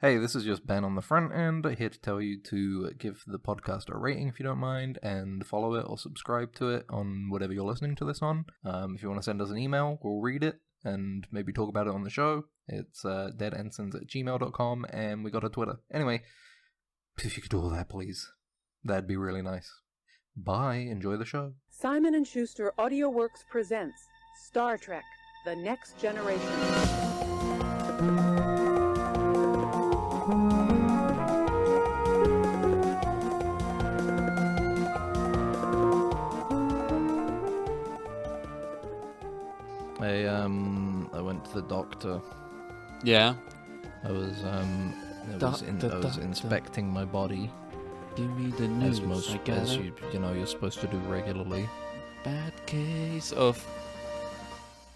Hey, this is just Ben on the front end, here to tell you to give the podcast a rating if you don't mind, and follow it or subscribe to it on whatever you're listening to this on. If you want to send us an email, we'll read it and maybe talk about it on the show. It's deadensigns@gmail.com, and we got a Twitter. Anyway, if you could do all that, please. That'd be really nice. Bye, enjoy the show. Simon & Schuster AudioWorks presents Star Trek: The Next Generation. I went to the doctor. Yeah. I was inspecting my body. Give me the news. As you're supposed to do regularly. Bad case of.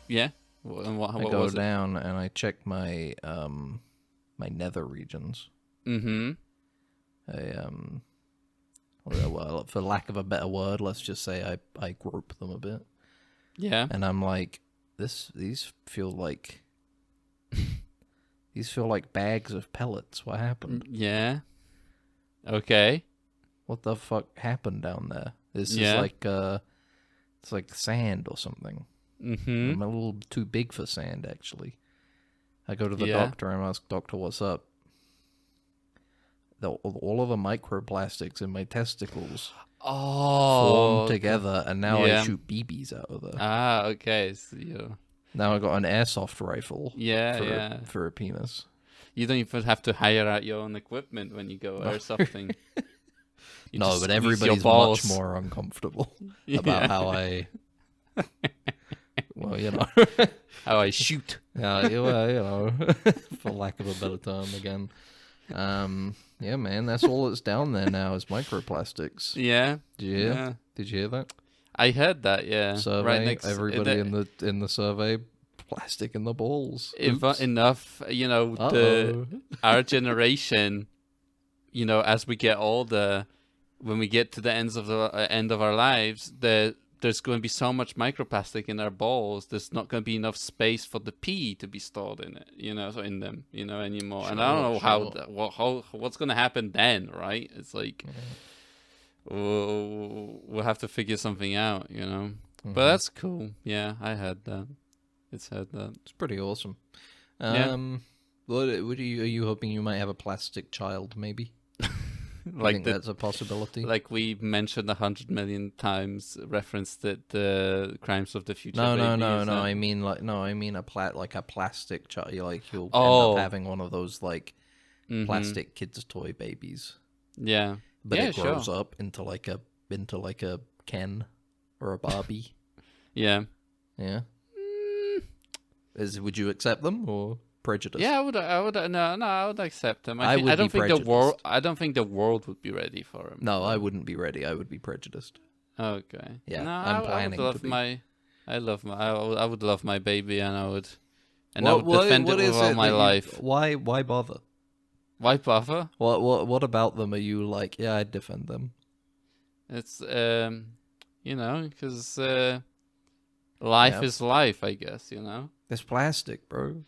Yeah. What I go was down and I check my my nether regions. Mm-hmm. Well, for lack of a better word, let's just say I grope them a bit. Yeah. And I'm like, these feel like bags of pellets. What happened? Yeah. Okay. What the fuck happened down there? This is like it's like sand or something. Mm-hmm. I'm a little too big for sand, actually. I go to the doctor and ask, "Doctor, what's up?" All of the microplastics in my testicles formed together, and now I shoot BBs out of there. Ah, okay. So, now I got an airsoft rifle. For a penis. You don't even have to hire out your own equipment when you go airsoftting. No, but everybody's much more uncomfortable about how I. Well, how I shoot. Yeah, for lack of a better term again. Yeah, man, that's all that's down there now is microplastics. Yeah. Did you hear? Yeah. Did you hear that? I heard that. Yeah. Survey, right next. Everybody in the survey, plastic in the balls. Enough, our generation, as we get older, when we get to the end of our lives, there's going to be so much microplastic in our balls. There's not going to be enough space for the pee to be stored in it, in them, anymore. Sure, and I don't know what's going to happen then, right? It's like we'll have to figure something out, Mm-hmm. But that's cool. Yeah, I heard that. It's pretty awesome. What are you hoping you might have a plastic child, maybe? Like that's a possibility. Like we mentioned 100 million times, referenced the Crimes of the Future. No. I mean a plastic child. You'll end up having one of those plastic kids' toy babies. Yeah, but it grows up into like a Ken or a Barbie. Yeah. Would you accept them or? Prejudice. Yeah, I would accept them. I don't think the world would be ready for him. No, I wouldn't be ready. I would be prejudiced. Okay. Yeah, I'm planning to be. I would love my baby, and I would defend it with all my life. Why bother? Why bother? What about them are you like? Yeah, I'd defend them. It's because life is life, I guess. It's plastic, bro.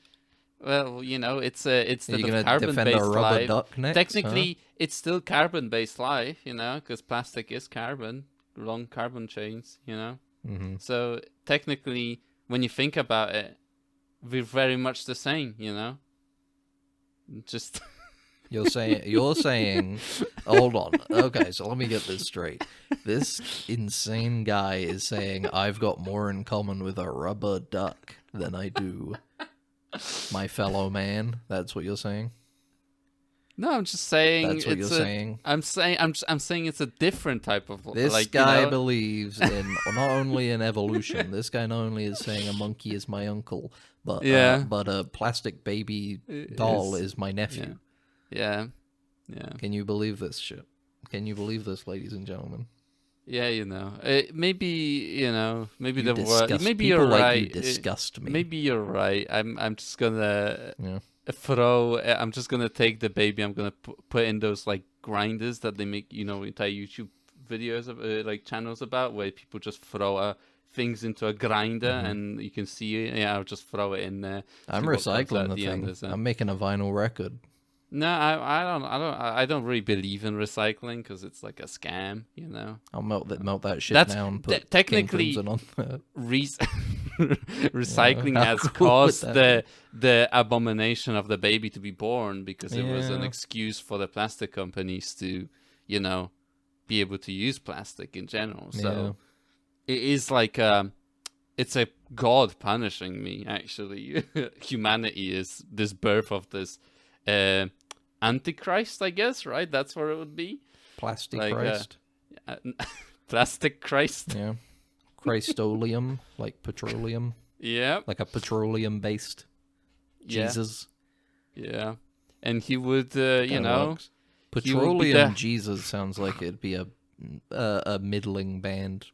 Well, it's the carbon-based life. Duck next, technically, it's still carbon-based life, because plastic is carbon, long carbon chains, Mm-hmm. So technically, when you think about it, we're very much the same, Just you're saying. Hold on. Okay, so let me get this straight. This insane guy is saying I've got more in common with a rubber duck than I do. My fellow man, that's what you're saying? No, I'm just saying. That's what you're saying. I'm saying it's a different type of. This guy believes in not only in evolution. This guy not only is saying a monkey is my uncle, but a plastic baby doll is my nephew. Yeah. Can you believe this shit? Can you believe this, ladies and gentlemen? Yeah, maybe the word. Maybe people you're right. You disgust me. Maybe you're right. I'm just gonna I'm just gonna take the baby. I'm gonna put in those grinders that they make. Entire YouTube videos of channels about where people just throw things into a grinder and you can see it. Yeah, I'll just throw it in there. I'm recycling the thing. I'm making a vinyl record. No, I don't really believe in recycling because it's like a scam, you know. I'll melt that shit That's down. Put technically King Crimson on. Recycling how has cool would caused that the abomination of the baby to be born because it was an Yeah. excuse for the plastic companies to, you know, be able to use plastic in general. So it is like it's a god punishing me. Actually, humanity is this birth of this Antichrist, I guess. Right? That's what it would be. Plastic Like, Christ. Plastic Christ. Yeah. Christolium, like petroleum. Yeah. Like a petroleum-based Yeah. Jesus. Yeah. And he would, you Kinda know, works. he would be Petroleum the- Jesus sounds like it'd be a middling band.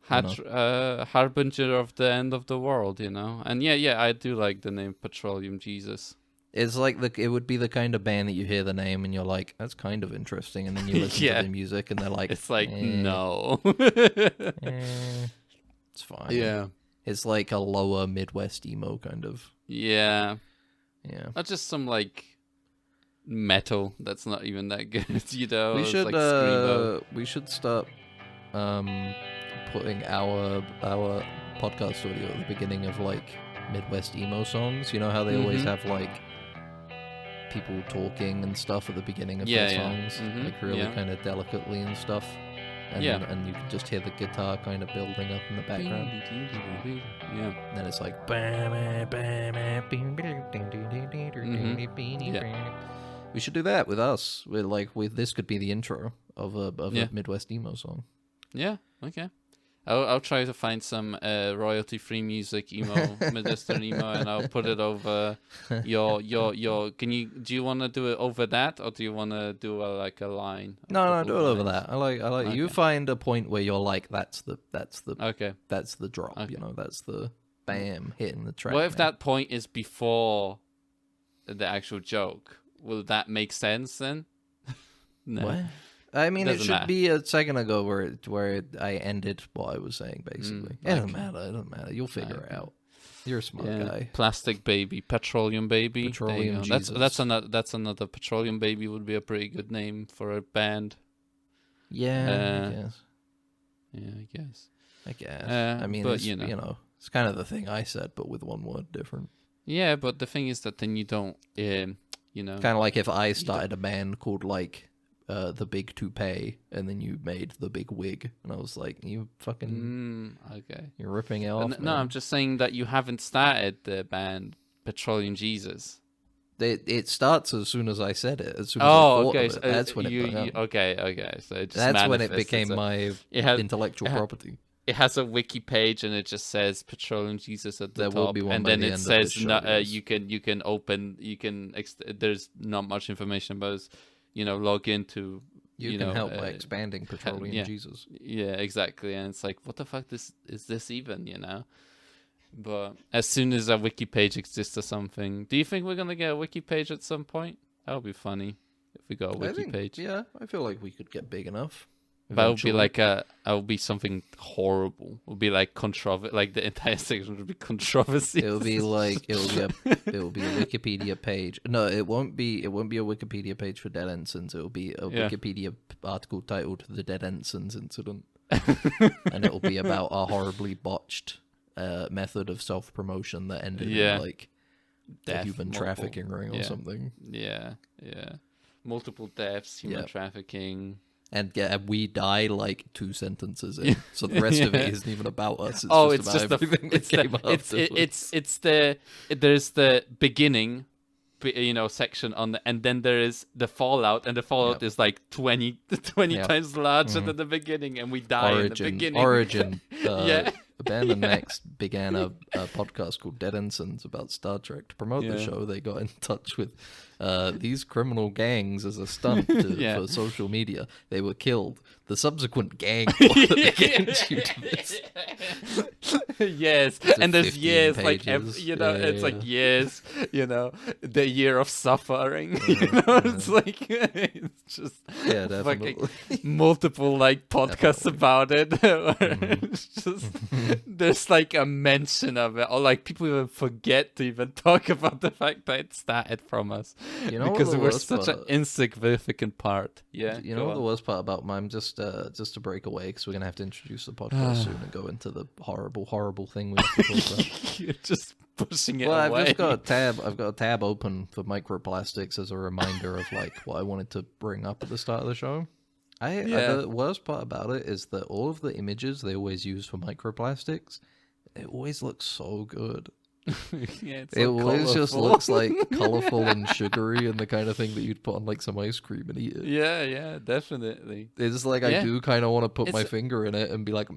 harbinger of the end of the world, you know. And yeah, I do like the name Petroleum Jesus. It's like it would be the kind of band that you hear the name and you're like, that's kind of interesting, and then you listen Yeah. to the music and they're like, It's like no. it's fine. Yeah. It's like a lower Midwest emo kind of. Yeah. Yeah. Not just some like metal that's not even that good, you know. We It's should like screamo. we should start putting our podcast audio at the beginning of like Midwest emo songs. You know how they always Mhm. have like people talking and stuff at the beginning of Yeah, their yeah. songs, Mhm, like really yeah. kind of delicately and stuff. And, Yeah. and you can just hear the guitar kind of building up in the background. Yeah. And then it's like we should do that with us. We're like this could be the intro of Yeah. a Midwest emo song. Yeah. Okay. I'll try to find some royalty-free music emo, Midwestern emo, and I'll put it over your. Do you want to do it over that, or do you want to do like a line? No, do it over that. I like you Okay. find a point where you're like that's the Okay. that's the drop. Okay. You know, that's the bam hitting the track. What if man. that point is before the actual joke? Will that make sense then? No. What? I mean, it Doesn't should matter. be a second ago where I ended what I was saying. Basically, it doesn't okay. matter. It doesn't matter. You'll figure it Okay. out. You're a smart Yeah. guy. Plastic baby, petroleum baby. Petroleum There you go. Jesus. That's another petroleum baby would be a pretty good name for a band. Yeah, I guess. Yeah, I guess. I guess. I mean, but, it's, you know. it's kind of the thing I said, but with one word different. Yeah, but the thing is that then you don't, you know. Kind of like if I started a band called like the Big Toupee, and then you made the Big Wig, and I was like, you fucking, Okay. you're ripping it off. No, I'm just saying that you haven't started the band Petroleum Jesus. It starts as soon as I said it. As soon as I Oh, thought okay. of So it. That's when it began. okay. So it just That's when it manifested, became so my it has- intellectual it ha- property. It has a wiki page and it just says Petroleum Jesus at the There top, will be one and by then the it end of says this show, no, yes. you can there's not much information about it. You know, log into. You can help by expanding Petroleum yeah. Jesus. Yeah, exactly. And it's like, what the fuck is this even, you know? But as soon as a wiki page exists or something, do you think we're gonna get a wiki page at some point? That would be funny if we got a wiki page. Yeah, I feel like we could get big enough. That would be eventually. like that would be something horrible. It would be like like the entire section would be controversy. It'll be like it'll be a Wikipedia page. No, it won't be a Wikipedia page for Dead Ensigns. It'll be a Yeah. Wikipedia article titled "The Dead Ensigns Incident," and it'll be about a horribly botched method of self-promotion that ended Yeah. in like a Death, human multiple- trafficking ring or yeah. something. Yeah. Multiple deaths, human Yeah. trafficking. And we die like 2 sentences in, so the rest of it isn't even about us. It's just just about everything that came afterwards. there's the beginning, section on and then there is the fallout, and the fallout Yep. is like 20 Yep. times larger than the beginning, and we die in the beginning. Origin. Yeah. Abandon Next began a podcast called Dead Ensigns about Star Trek. To promote the Yeah. show, they got in touch with these criminal gangs as a stunt Yeah. for social media. They were killed. The subsequent gang that became due to this. Yes, It's and there's 15 years like pages. it's Yeah. like years, the year of suffering. It's like it's just Yeah, fucking definitely. multiple like podcasts about it. Where it's just there's like a mention of it, or like people even forget to even talk about the fact that it started from us, because it was such an insignificant part. Yeah, you know what the worst part about mine? Just to break away, because we're gonna have to introduce the podcast soon and go into the horrible thing we have to talk about. You're just pushing it away. I've just got a tab. I've got a tab open for microplastics as a reminder of like what I wanted to bring up at the start of the show. The worst part about it is that all of the images they always use for microplastics, it always looks so good. It always just looks like colorful and sugary and the kind of thing that you'd put on like some ice cream and eat it. Yeah, definitely. It's like I do kind of want to put my finger in it and be like,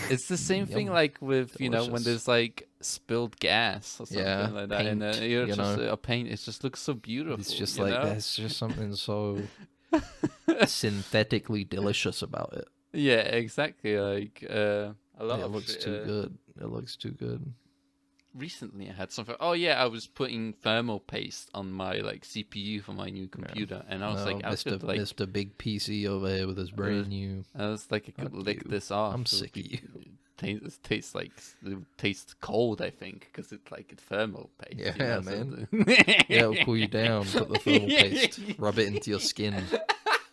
It's the same thing like with, when there's like spilled gas or something like that. Paint, and just a paint, it just looks so beautiful. It's just like, there's just something so synthetically delicious about it. Yeah, exactly. Like, a lot it of looks too good. It looks too good. Recently I had something. Oh yeah, I was putting thermal paste on my like CPU for my new computer, and I was Mr. Big PC over here with his brand new. I was like, I could lick this off. I'm sick of you. It tastes cold, I think, because it's like a thermal paste. Yeah, man. It'll cool you down. Put the thermal paste, rub it into your skin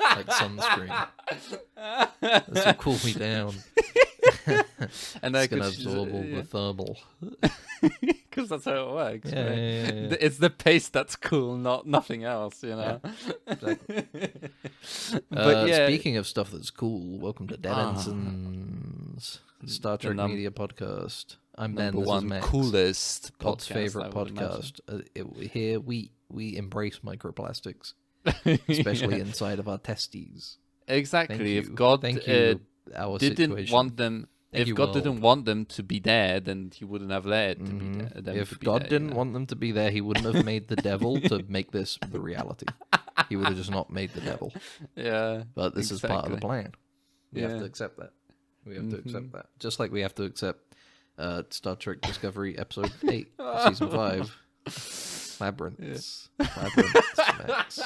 like sunscreen. This will cool me down. And it's gonna absorb all the thermal. Because that's how it works, right? Yeah. It's the paste that's cool, nothing else, Exactly. But speaking of stuff that's cool, welcome to Dead Ensigns, Star Trek Media Podcast. I'm Ben. This is Max. Coolest Pod's favorite podcast. Here we embrace microplastics, especially inside of our testes. Exactly. If God didn't want them. If God didn't want them to be there, then he wouldn't have let it to be there. If God didn't want them to be there, he wouldn't have made the devil to make this the reality. He would have just not made the devil. Yeah. But this is part of the plan. We have to accept that. We have to accept that. Just like we have to accept Star Trek Discovery Episode 8, Season 5. Labyrinths. Labyrinths, Max.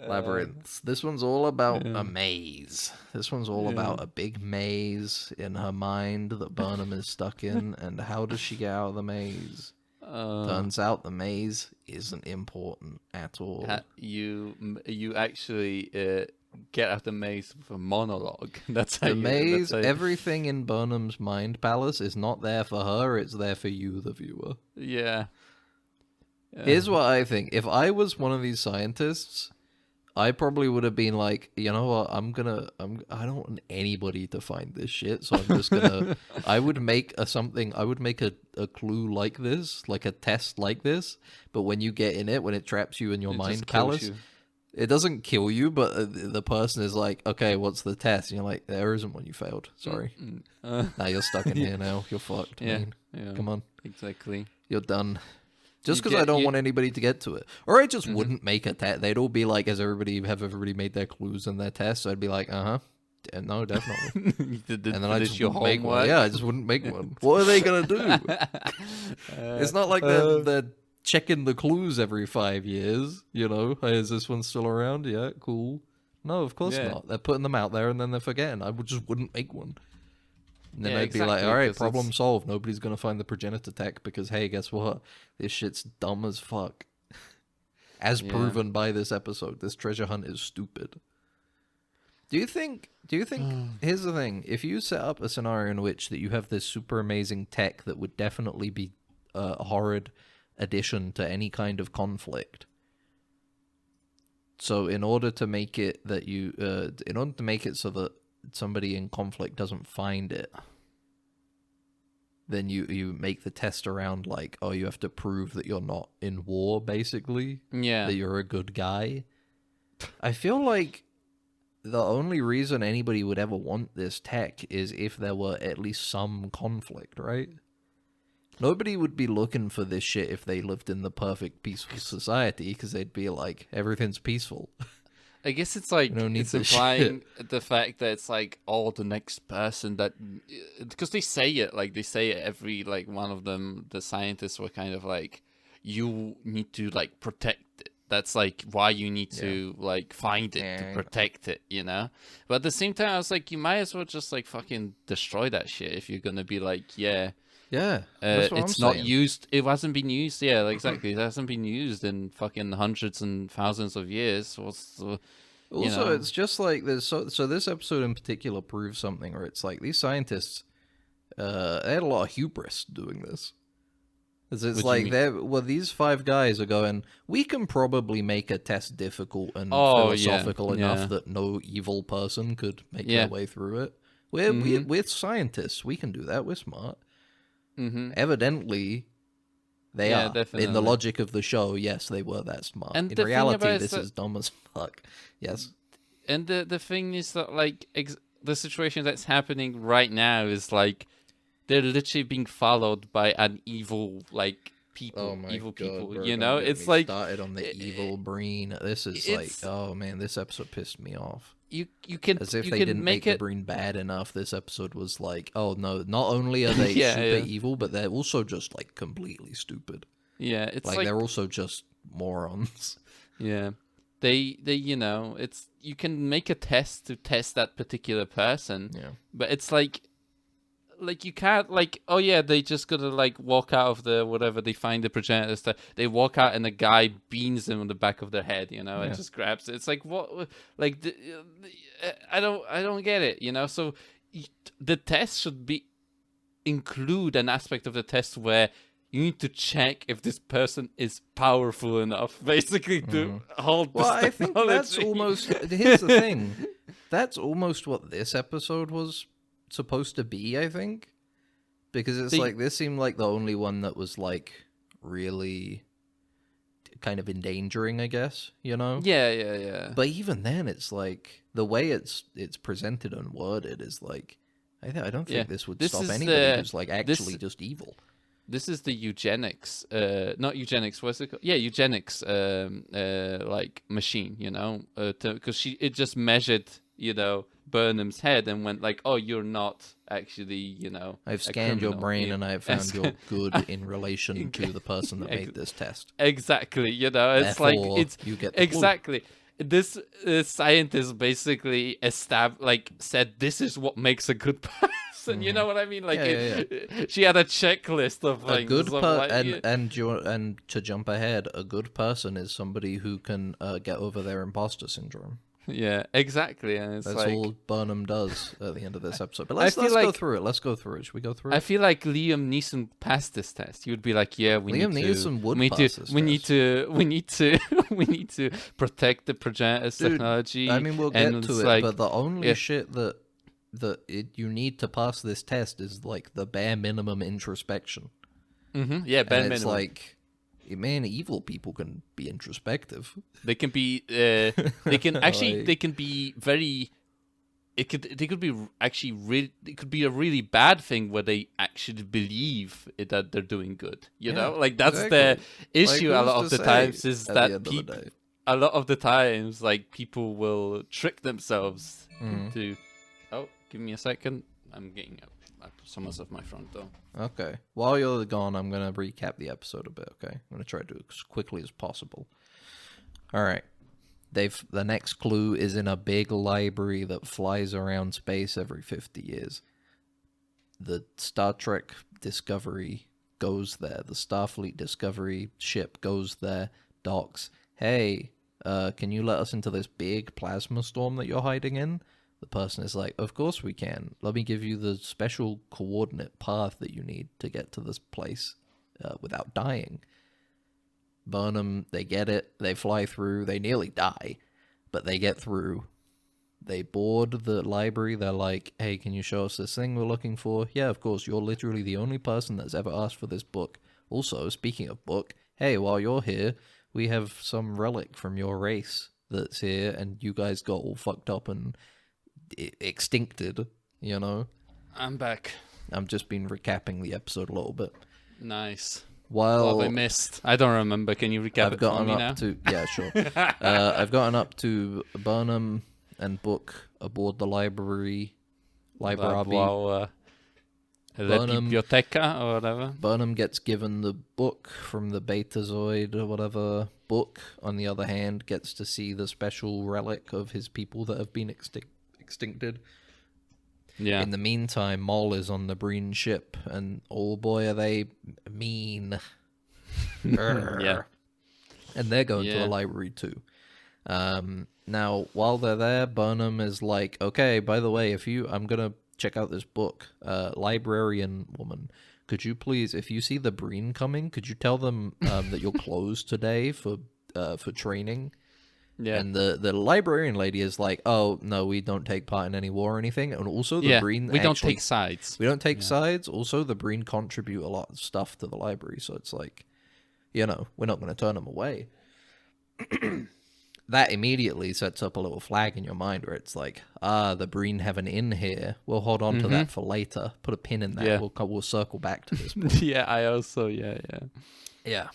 Labyrinths. This one's all about a maze. This one's all about a big maze in her mind that Burnham is stuck in, and how does she get out of the maze? Turns out the maze isn't important at all. You actually get out of the maze with a monologue. That's how the maze. Everything in Burnham's mind palace is not there for her. It's there for you, the viewer. Yeah. Here's what I think. If I was one of these scientists, I probably would have been like, you know what, I don't want anybody to find this shit, so I'm just gonna, I would make a clue like this, like a test like this, but when you get in it, when it traps you in your mind palace, it doesn't kill you, but the person is like, okay, what's the test? And you're like, there isn't one, you failed, sorry. Now you're stuck in here now, you're fucked, man. Come on. Exactly. You're done. Just because I don't want anybody to get to it. Or I just wouldn't make a test. They'd all be like, have everybody made their clues and their tests? So I'd be like, no, definitely. And then I just wouldn't make one. Yeah, I just wouldn't make one. What are they going to do? It's not like they're checking the clues every 5 years. Is this one still around? Yeah, cool. No, of course not. They're putting them out there and then they're forgetting. I just wouldn't make one. And then I'd be like, all right, problem solved. Nobody's going to find the progenitor tech because, hey, guess what? This shit's dumb as fuck. As proven by this episode, this treasure hunt is stupid. Do you think, here's the thing, if you set up a scenario in which that you have this super amazing tech that would definitely be a horrid addition to any kind of conflict, so in order to make it so that somebody in conflict doesn't find it, then you make the test around like, oh, you have to prove that you're not in war, basically. Yeah. That you're a good guy. I feel like the only reason anybody would ever want this tech is if there were at least some conflict, right? Nobody would be looking for this shit if they lived in the perfect peaceful society, because they'd be like, everything's peaceful. I guess it's like, it's implying the fact that it's like, the next person that, because they say it every, like, one of them, the scientists were kind of like, you need to like protect it. That's like why you need to like find it to protect it, you know. But at the same time, I was like, you might as well just like fucking destroy that shit if you're gonna be like, it's not used. It hasn't been used. Yeah, like, exactly. It hasn't been used in fucking hundreds and thousands of years. Also, it's just like there's so this episode in particular proves something, where it's like these scientists, they had a lot of hubris doing this. It's like these 5 guys are going, we can probably make a test difficult and philosophical enough that no evil person could make their way through it. We're scientists. We can do that. We're smart. Evidently, they are. Definitely. In the logic of the show, yes, they were that smart. And in reality, this is dumb as fuck. Yes. And the thing is that, like, the situation that's happening right now is, like, they're literally being followed by an evil, like, people. People, bro, you know? It's like... started on the evil Breen. This is like, oh man, this episode pissed me off. You can, as if they didn't make the Breen bad enough. This episode was like, oh no, not only are they super evil, but they're also just like completely stupid. Yeah, it's like they're also just morons. Yeah, they you know, it's, you can make a test to test that particular person. Yeah, but it's like you can't, like, oh yeah, they just gotta like walk out of the whatever, they find the progenitor stuff, they walk out and the guy beans them on the back of their head, you know, and just grabs it. It's like, what, like, I don't get it, you know. So the test should include an aspect of the test where you need to check if this person is powerful enough, basically, to hold this technology. I think that's almost, here's the thing, that's almost what this episode was supposed to be, I think, because it's like this seemed like the only one that was like really kind of endangering, I guess, you know. Yeah. But even then, it's like the way it's presented and worded is like, I don't think this would stop anybody who's like actually just evil. This is the eugenics, not eugenics, what's it called? Yeah, eugenics, like machine, you know, because it just measured, you know, Burnham's head and went like, oh, you're not actually, you know, I've scanned your brain and I have found you're good in relation to the person that made this test. Exactly, you know, it's therefore, like, it's you get the exactly. This scientist basically said this is what makes a good person. You know what I mean? Like, she had a checklist of things. A good and to jump ahead, a good person is somebody who can get over their imposter syndrome. Yeah, exactly. And that's like, all Burnham does at the end of this episode. But let's go through it. Let's go through it. Should we go through it? I feel like Liam Neeson passed this test. You would be like, yeah, Liam Neeson would pass this test. We need to protect the progenitor's technology. I mean, we'll get to it, like, but the only shit that you need to pass this test is like the bare minimum introspection. Yeah, bare minimum. It's like, man, evil people can be introspective. They can be. They can actually. Like, they can be very. They could be actually really. It could be a really bad thing where they actually believe that they're doing good. You know, like that's the issue. Like, a lot of the times is that people. A lot of the times, like, people will trick themselves into. Oh, give me a second. I'm getting up. Someone's off my front door. Okay. While you're gone, I'm going to recap the episode a bit, okay? I'm going to try to do it as quickly as possible. All right. The next clue is in a big library that flies around space every 50 years. The Star Trek Discovery goes there. The Starfleet Discovery ship goes there, docks. Hey, can you let us into this big plasma storm that you're hiding in? The person is like, of course we can. Let me give you the special coordinate path that you need to get to this place without dying. Burnham, they get it. They fly through. They nearly die, but they get through. They board the library. They're like, hey, can you show us this thing we're looking for? Yeah, of course. You're literally the only person that's ever asked for this book. Also, speaking of book, hey, while you're here, we have some relic from your race that's here, and you guys got all fucked up and extincted, you know. I'm back. I've just been recapping the episode a little bit. Nice. While what have I missed? I don't remember. Can you recap it for me now? Yeah, sure. I've gotten up to Burnham and Book aboard the library. La biblioteca or whatever. Burnham gets given the book from the Betazoid or whatever. Book, on the other hand, gets to see the special relic of his people that have been extincted. Yeah. In the meantime, Moll is on the Breen ship, and oh boy, are they mean. Yeah. And they're going to a library too. Now, while they're there, Burnham is like, okay, by the way, I'm going to check out this book. Librarian woman, could you please, if you see the Breen coming, could you tell them that you're closed today for training? Yeah. And the librarian lady is like, oh, no, we don't take part in any war or anything. And also the Breen... we don't take sides. We don't take sides. Also, the Breen contribute a lot of stuff to the library. So it's like, we're not going to turn them away. That immediately sets up a little flag in your mind where it's like, the Breen have an inn here. We'll hold on to that for later. Put a pin in that. Yeah. We'll circle back to this point. Yeah, I also, Yeah.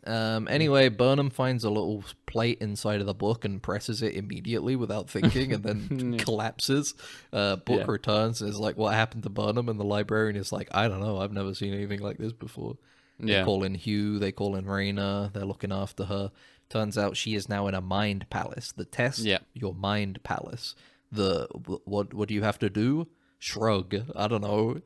Anyway, Burnham finds a little plate inside of the book and presses it immediately without thinking and then collapses. Book returns and is like, what happened to Burnham? And the librarian is like, I don't know. I've never seen anything like this before. They call in Hugh. They call in Raina. They're looking after her. Turns out she is now in a mind palace. The test, your mind palace. What do you have to do? Shrug. I don't know.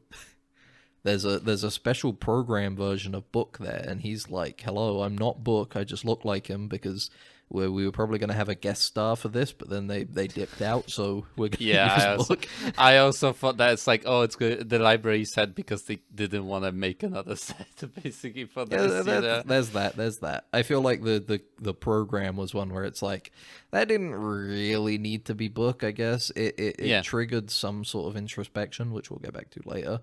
There's a special program version of Book there, and he's like, hello, I'm not Book, I just look like him because we were probably going to have a guest star for this, but then they dipped out, so we're going to use Book. I also thought that it's like, oh, it's good. The library said because they didn't want to make another set, basically, for this. There's that. I feel like the program was one where it's like, that didn't really need to be Book, I guess. It triggered some sort of introspection, which we'll get back to later.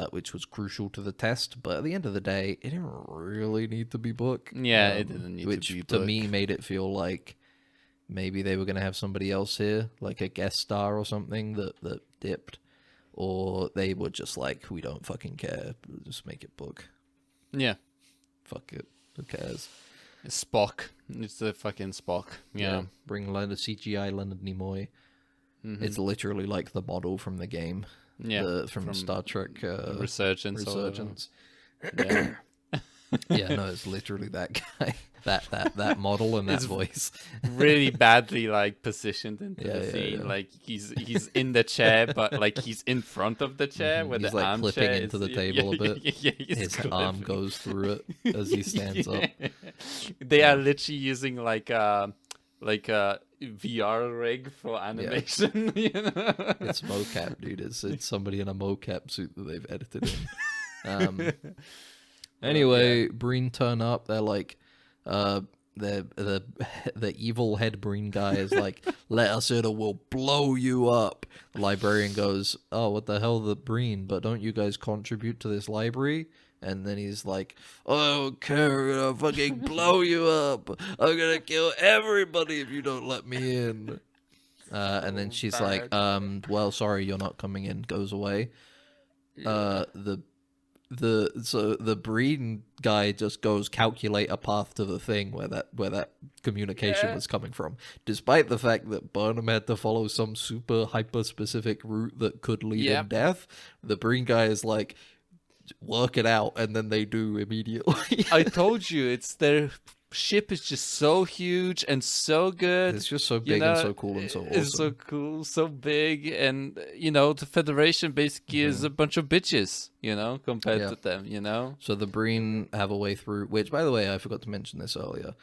Which was crucial to the test, but at the end of the day, it didn't really need to be Book. Yeah, it didn't need to be Book. Which, to me, made it feel like maybe they were going to have somebody else here, like a guest star or something that dipped. Or they were just like, we don't fucking care, just make it Book. Yeah. Fuck it, who cares? It's Spock. It's the fucking Spock. Yeah. Bring Leonard CGI Leonard Nimoy. It's literally like the model from the game. Yeah, from Star Trek Resurgence. Yeah. Yeah, no, it's literally that guy, that model and that voice. Really badly positioned into the scene. Yeah. Like he's in the chair, but he's in front of the chair where he's the armchair clipping into the table a bit. His arm goes through it as he stands up. They are literally using a VR rig for animation. It's mocap, dude. It's somebody in a mocap suit that they've edited in. Anyway, Breen turn up. They're like, the evil head Breen guy is like, let us in or we'll blow you up. The librarian goes, oh, what the hell, the Breen? But don't you guys contribute to this library? And then he's like, I don't care, I'm gonna fucking blow you up. I'm gonna kill everybody if you don't let me in. And then she's like, well, sorry, you're not coming in. Goes away. The Breen guy just goes calculate a path to the thing where that communication was coming from, despite the fact that Burnham had to follow some super hyper specific route that could lead in death. The Breen guy is like, work it out, and then they do immediately. I told you, it's their ship is just so huge and so good. It's just so big and so cool and so awesome. It's so cool, so big, and the Federation basically is a bunch of bitches, compared to them, So the Breen have a way through, which, by the way, I forgot to mention this earlier.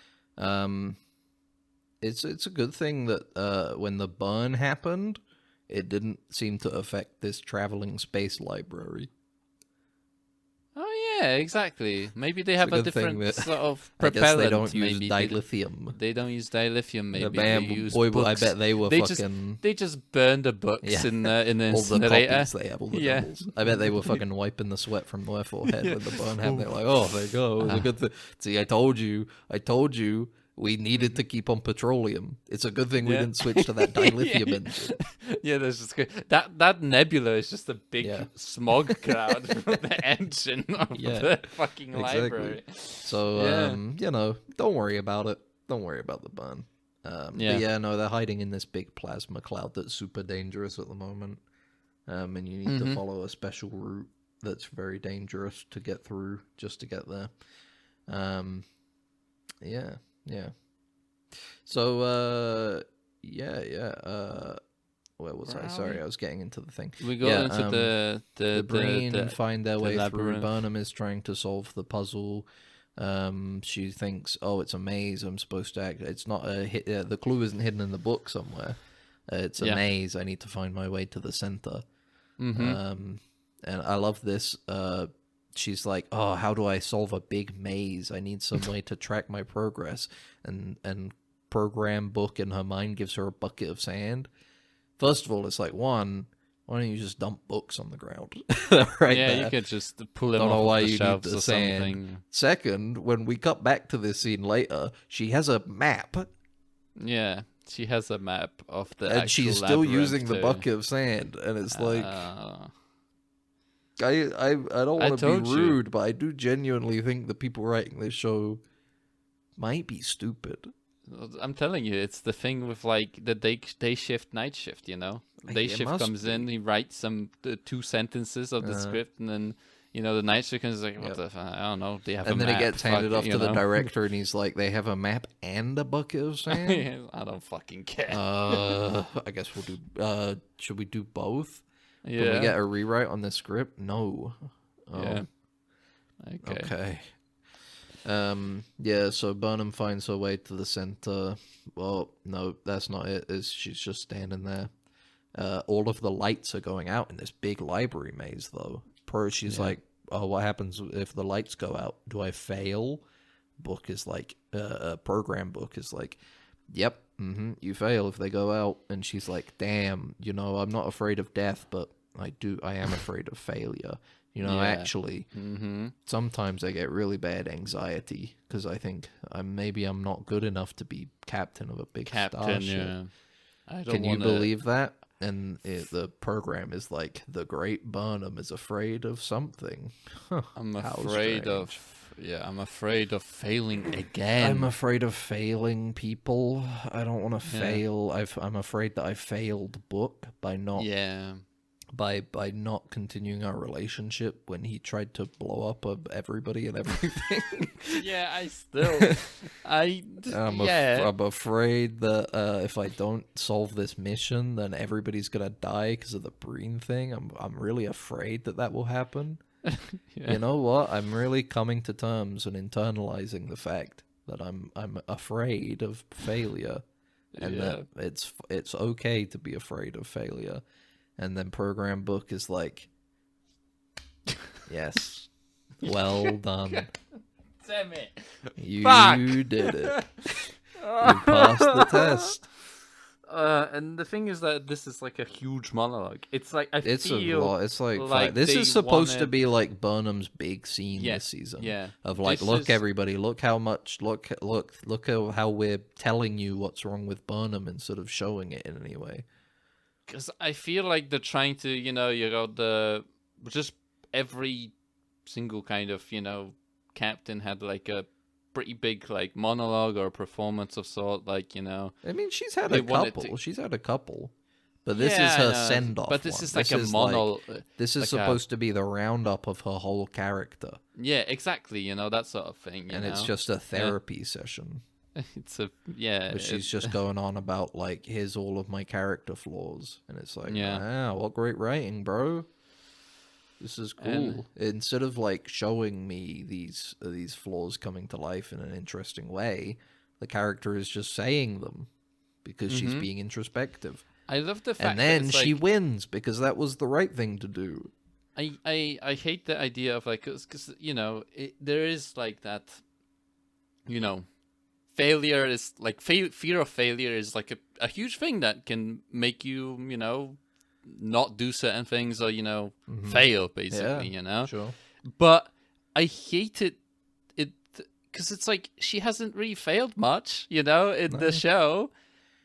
It's a good thing that when the burn happened, it didn't seem to affect this traveling space library. Oh yeah, exactly. Maybe they have a different sort of propellant. I guess they don't use maybe dilithium. They don't use dilithium. Maybe they use boy, books. I bet they were fucking. They just burn the books in the incinerator. All the copies they have, all the doubles. I bet they were fucking wiping the sweat from their forehead when the burn happened. They're like, oh, there you go. It was a good thing. See, I told you. We needed to keep on petroleum. It's a good thing we didn't switch to that dilithium engine. Yeah, that's just good. That nebula is just a big smog cloud from the engine of the fucking library. So, don't worry about it. Don't worry about the burn. But they're hiding in this big plasma cloud that's super dangerous at the moment. And you need to follow a special route that's very dangerous to get through just to get there. Yeah. So, where was I? Sorry, I was getting into the thing. We go into the Breen find their way labyrinth. through. Burnham is trying to solve the puzzle. She thinks, oh, it's a maze. I'm supposed to act. It's not a hit. The clue isn't hidden in the book somewhere. It's a maze. I need to find my way to the center. And I love this. She's like, oh, how do I solve a big maze? I need some way to track my progress. And program book in her mind gives her a bucket of sand. First of all, it's like, one, why don't you just dump books on the ground? Right yeah, there. you could just pull them off the shelves or something. Second, when we cut back to this scene later, she has a map. Yeah, she has a map of the and she's still using the bucket of sand. And it's like... I don't want to be rude, but I do genuinely think the people writing this show might be stupid. I'm telling you, it's the thing with like the day shift, night shift, you know? Day shift comes in, he writes the 2 sentences of the script, and then, you know, the night shift is like, what the fuck? I don't know, they have a map. And then it gets handed off to the director, and he's like, they have a map and a bucket of sand? I don't fucking care. I guess we'll do, should we do both? Yeah. Can we get a rewrite on the script? No. Oh. Yeah. Okay. So Burnham finds her way to the center. Well, no, that's not it. She's just standing there. All of the lights are going out in this big library maze, though. She's like, oh, what happens if the lights go out? Do I fail? Book is like, program book is like, yep, you fail if they go out. And she's like, damn, you know, I'm not afraid of death, but I am afraid of failure. You know, actually, sometimes I get really bad anxiety because I think I'm not good enough to be captain of a big starship. Can you believe that? And the program is like, the great Burnham is afraid of something. I'm afraid of failing again. I'm afraid of failing people. I don't want to fail. I'm afraid that I failed Book by not... By not continuing our relationship when he tried to blow up everybody and everything. I'm afraid that if I don't solve this mission, then everybody's gonna die because of the Breen thing. I'm really afraid that will happen. You know what? I'm really coming to terms and internalizing the fact that I'm afraid of failure, and that it's okay to be afraid of failure. And then program book is like, yes, well done. Damn it. You did it. You passed the test. And the thing is that this is like a huge monologue. It's like, It's a lot. It's like this is supposed to be like Burnham's big scene this season. Yeah. Of like, everybody, look how how we're telling you what's wrong with Burnham instead of showing it in any way. Because I feel like they're trying to, just every single kind of, captain had like a pretty big like monologue or performance of sort, like, I mean, she's had a couple. She's had a couple. But this is her send-off. But this is like a monologue. This is supposed to be the roundup of her whole character. Yeah, exactly. That sort of thing. And it's just a therapy session. It's a But she's just going on about like, here's all of my character flaws, and it's like, what great writing, bro. This is cool. Instead of like showing me these flaws coming to life in an interesting way, the character is just saying them because she's being introspective. I love the fact, and then she wins because that was the right thing to do. I hate the idea of like, because there is like that, failure is like fear of failure is like a huge thing that can make you not do certain things or fail basically. Sure. But I hate it because it's like she hasn't really failed much in the show.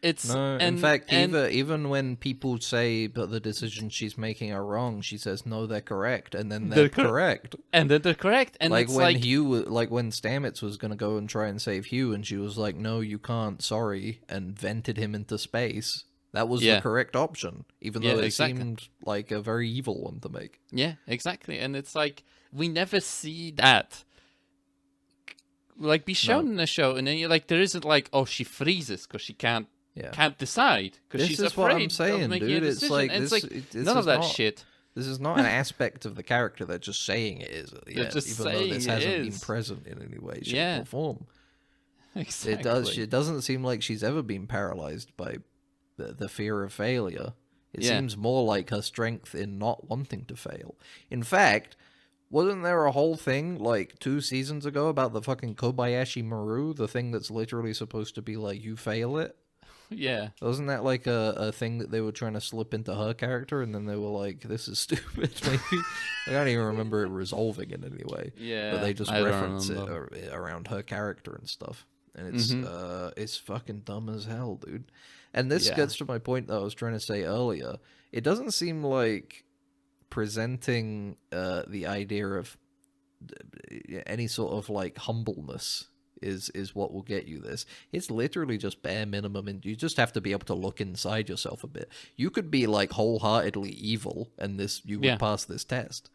In fact, even when people say but the decisions she's making are wrong, she says no, they're correct, and then they're correct. And then they're correct. And like it's when Hugh, like when Stamets was gonna go and try and save Hugh, and she was like, "No, you can't. Sorry," and vented him into space. That was the correct option, even though it seemed like a very evil one to make. Yeah, exactly. And it's like we never see that like be shown in the show, and then you're like, there isn't like, oh, she freezes because she can't decide because she's afraid what I'm saying, of making dude. a It's decision. like And this, it's like this none of is that not, shit. This is not an aspect of the character. They're just saying it is. They're just even though saying this it hasn't is. been present in any way, shape, or form. Exactly. It does. It doesn't seem like she's ever been paralyzed by the fear of failure. It seems more like her strength in not wanting to fail. In fact, wasn't there a whole thing like 2 seasons ago about the fucking Kobayashi Maru, the thing that's literally supposed to be like you fail it? Yeah. Wasn't that like a thing that they were trying to slip into her character, and then they were like, "This is stupid." Maybe I don't even remember it resolving in any way. Yeah, but they just reference it around her character and stuff, and it's fucking dumb as hell, dude. And this gets to my point that I was trying to say earlier. It doesn't seem like presenting the idea of any sort of like humbleness is what will get you this. It's literally just bare minimum, and you just have to be able to look inside yourself a bit. You could be like wholeheartedly evil, and you would pass this test.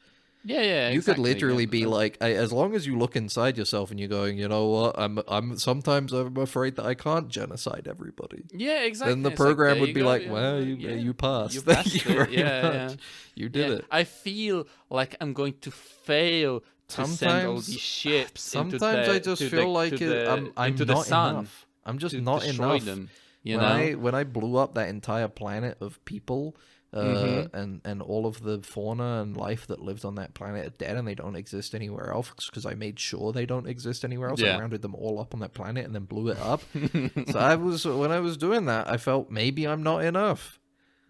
Yeah, you exactly. could literally be like, as long as you look inside yourself and you're going, you know what, I'm sometimes I'm afraid that I can't genocide everybody. Yeah, exactly. Then the program would be like, well, you passed. Thank you very much. You did it. I feel like I'm going to fail to send all these ships. Sometimes I just feel like I'm not enough. I'm just not enough. Them, when I blew up that entire planet of people. And all of the fauna and life that lived on that planet are dead, and they don't exist anywhere else because I made sure they don't exist anywhere else. I rounded them all up on that planet and then blew it up. So when I was doing that, I felt maybe I'm not enough.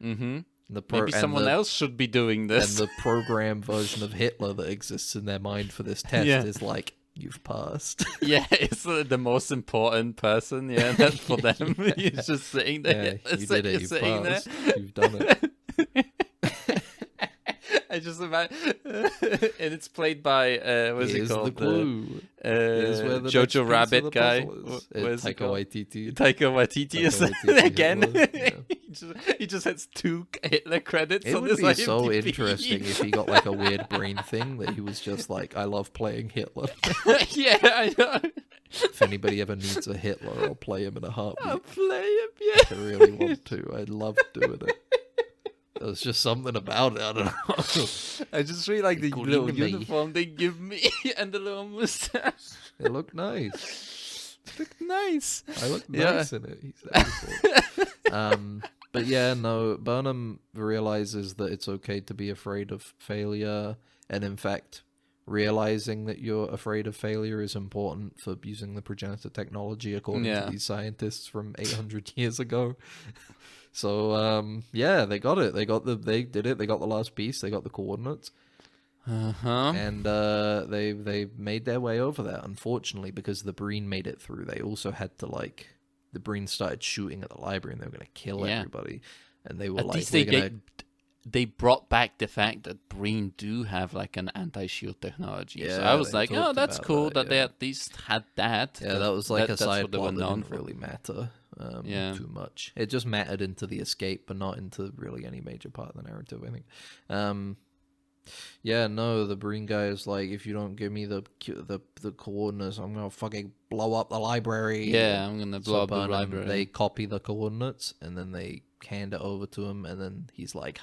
Maybe someone else should be doing this. And the program version of Hitler that exists in their mind for this test is like, you've passed. It's the most important person. Yeah, that's for them. He's just sitting there. Yeah, you did it. You've passed. You've done it. I just imagine, and it's played by what's it called? The clue. Jojo Rabbit guy. Taika Waititi. Taika Waititi is again. He just has 2 Hitler credits. It on would this be IMDb. so interesting if he got like a weird brain thing that he was just like, I love playing Hitler. Yeah, I know. If anybody ever needs a Hitler, I'll play him in a heartbeat. I'll play him. Yeah, I really want to. I love doing it. There's just something about it. I don't know. I just really like the little uniform they give me and the little mustache. It looked nice. I look nice in it. He said. But yeah, no. Burnham realizes that it's okay to be afraid of failure, and in fact, realizing that you're afraid of failure is important for using the progenitor technology, according to these scientists from 800 years ago. So, they got it. They did it. They got the last piece. They got the coordinates. And they made their way over there. Unfortunately, because the Breen made it through, they also had to the Breen started shooting at the library, and they were going to kill everybody. And they were at least they brought back the fact that Breen do have like an anti-shield technology. Yeah, so I was like, oh, that's cool that they at least had that. Yeah, that was like a side plot that didn't really matter. Too much. It just mattered into the escape, but not into really any major part of the narrative, I think. The Breen guy is like, if you don't give me the coordinates, I'm gonna fucking blow up the library. Yeah, I'm gonna blow up the library. They copy the coordinates, and then they hand it over to him, and then he's like,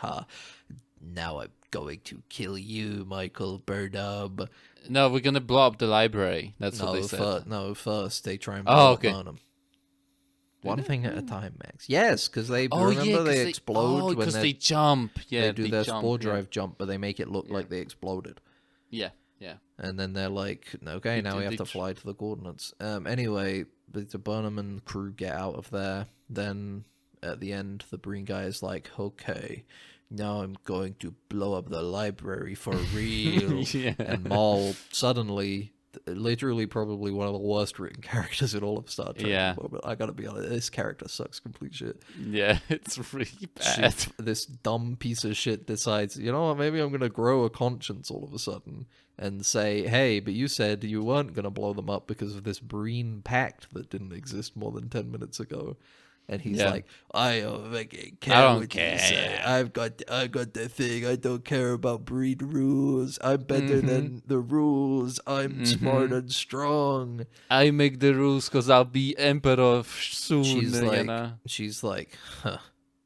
now I'm going to kill you, Michael Burnham. No, we're gonna blow up the library. That's what they said. First they try and blow up Burnham. One thing at a time, Max. Yes, because they they explode when they jump. Yeah, they do their spore drive jump, but they make it look like they exploded. Yeah. And then they're like, okay, now we have to fly to the coordinates. Anyway, the Burnham and crew get out of there. Then at the end, the Breen guy is like, okay, now I'm going to blow up the library for real. And Maul suddenly, literally probably one of the worst written characters in all of Star Trek. Yeah. But I gotta be honest, this character sucks complete shit. Yeah, it's really bad. This dumb piece of shit decides, you know what, maybe I'm gonna grow a conscience all of a sudden and say, hey, but you said you weren't gonna blow them up because of this Breen pact that didn't exist more than 10 minutes ago. And he's Yeah. like, I don't fucking care I don't what care. you say. I've got the thing. I don't care about breed rules. I'm better than the rules. I'm smart and strong. I make the rules because I'll be emperor soon. She's like, huh,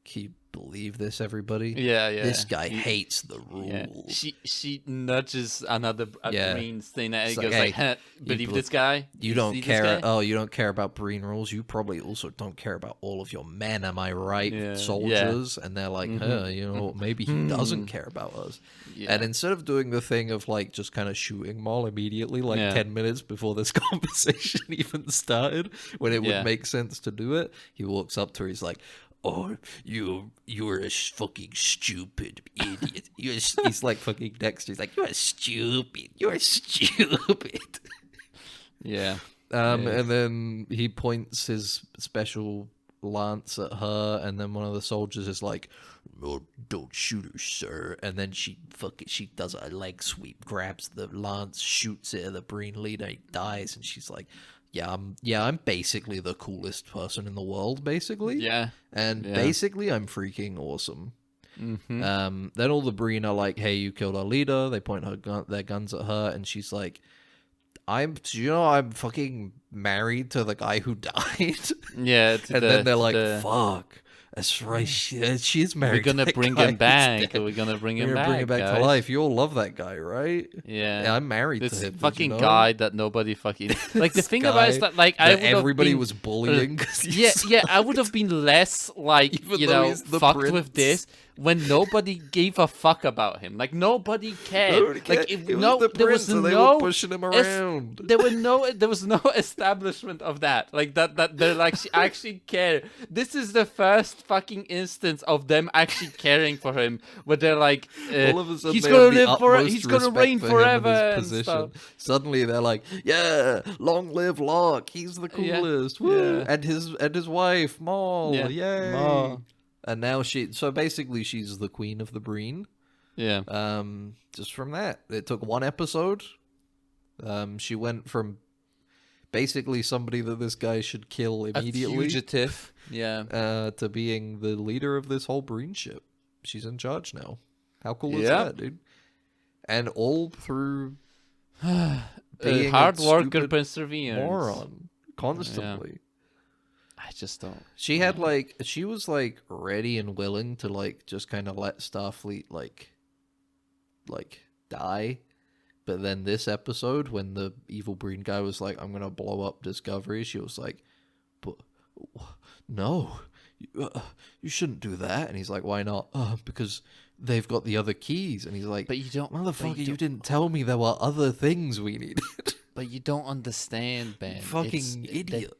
can you believe this, everybody? Yeah, yeah. This guy hates the Yeah. rules. She nudges another Breen's thing, and he It's goes like, like, believe this guy? You see don't this care. guy?" Oh, you don't care about Breen rules. You probably also don't care about all of your men. Am I right, Yeah, soldiers? And they're like, maybe he doesn't care about us. Yeah. And instead of doing the thing of like just kind of shooting Maul immediately, like 10 minutes before this conversation even started, when it would make sense to do it, he walks up to her. He's like, "Oh, you're a fucking stupid idiot." He's like fucking Dexter. He's like, "You're stupid. You're stupid." Yeah. And then he points his special lance at her, and then one of the soldiers is like, "Oh, don't shoot her, sir." And then she does a leg sweep, grabs the lance, shoots it at the Breen leader, he dies, and she's like, I'm basically the coolest person in the world, basically. Yeah. And basically I'm freaking awesome. Then all the Breen are like, "Hey, you killed our leader." They point their guns at her, and she's like, I'm fucking married to the guy who died. Yeah. And then they're like, fuck. That's right. She's married. We're gonna bring him back. We're gonna bring him back. Bring him back to life. You all love that guy, right? Yeah. I'm married this to him. fucking guy that nobody fucking like. The thing about it is that like everybody was bullying. I would have been less like fucked prince. with this when nobody gave a fuck about him. Like nobody cared. Like there was no pushing him around. There was no establishment of that. Like that they're like she actually care. This is the first fucking instance of them actually caring for him, where they're like, all of a sudden he's they gonna have the live for utmost he's gonna respect reign for him and forever his and stuff. Suddenly they're like, yeah, long live Locke. He's the coolest. Woo. And his wife Maul. Yay. Maul. And now she's the queen of the Breen. Yeah. Just from that, it took one episode. She went from basically somebody that this guy should kill immediately, a fugitive, to being the leader of this whole Breen ship. She's in charge now. How cool is that, dude? And all through being hard a work and stupid perseverance, moron, constantly. Yeah. I just don't. She was like ready and willing to like just kind of let Starfleet like die, but then this episode when the evil Breen guy was like, "I'm gonna blow up Discovery," she was like, "But no, you shouldn't do that." And he's like, "Why not?" Because they've got the other keys. And he's like, "But you don't, motherfucker, you didn't tell me there were other things we needed." But you don't understand, Ben. Fucking idiot.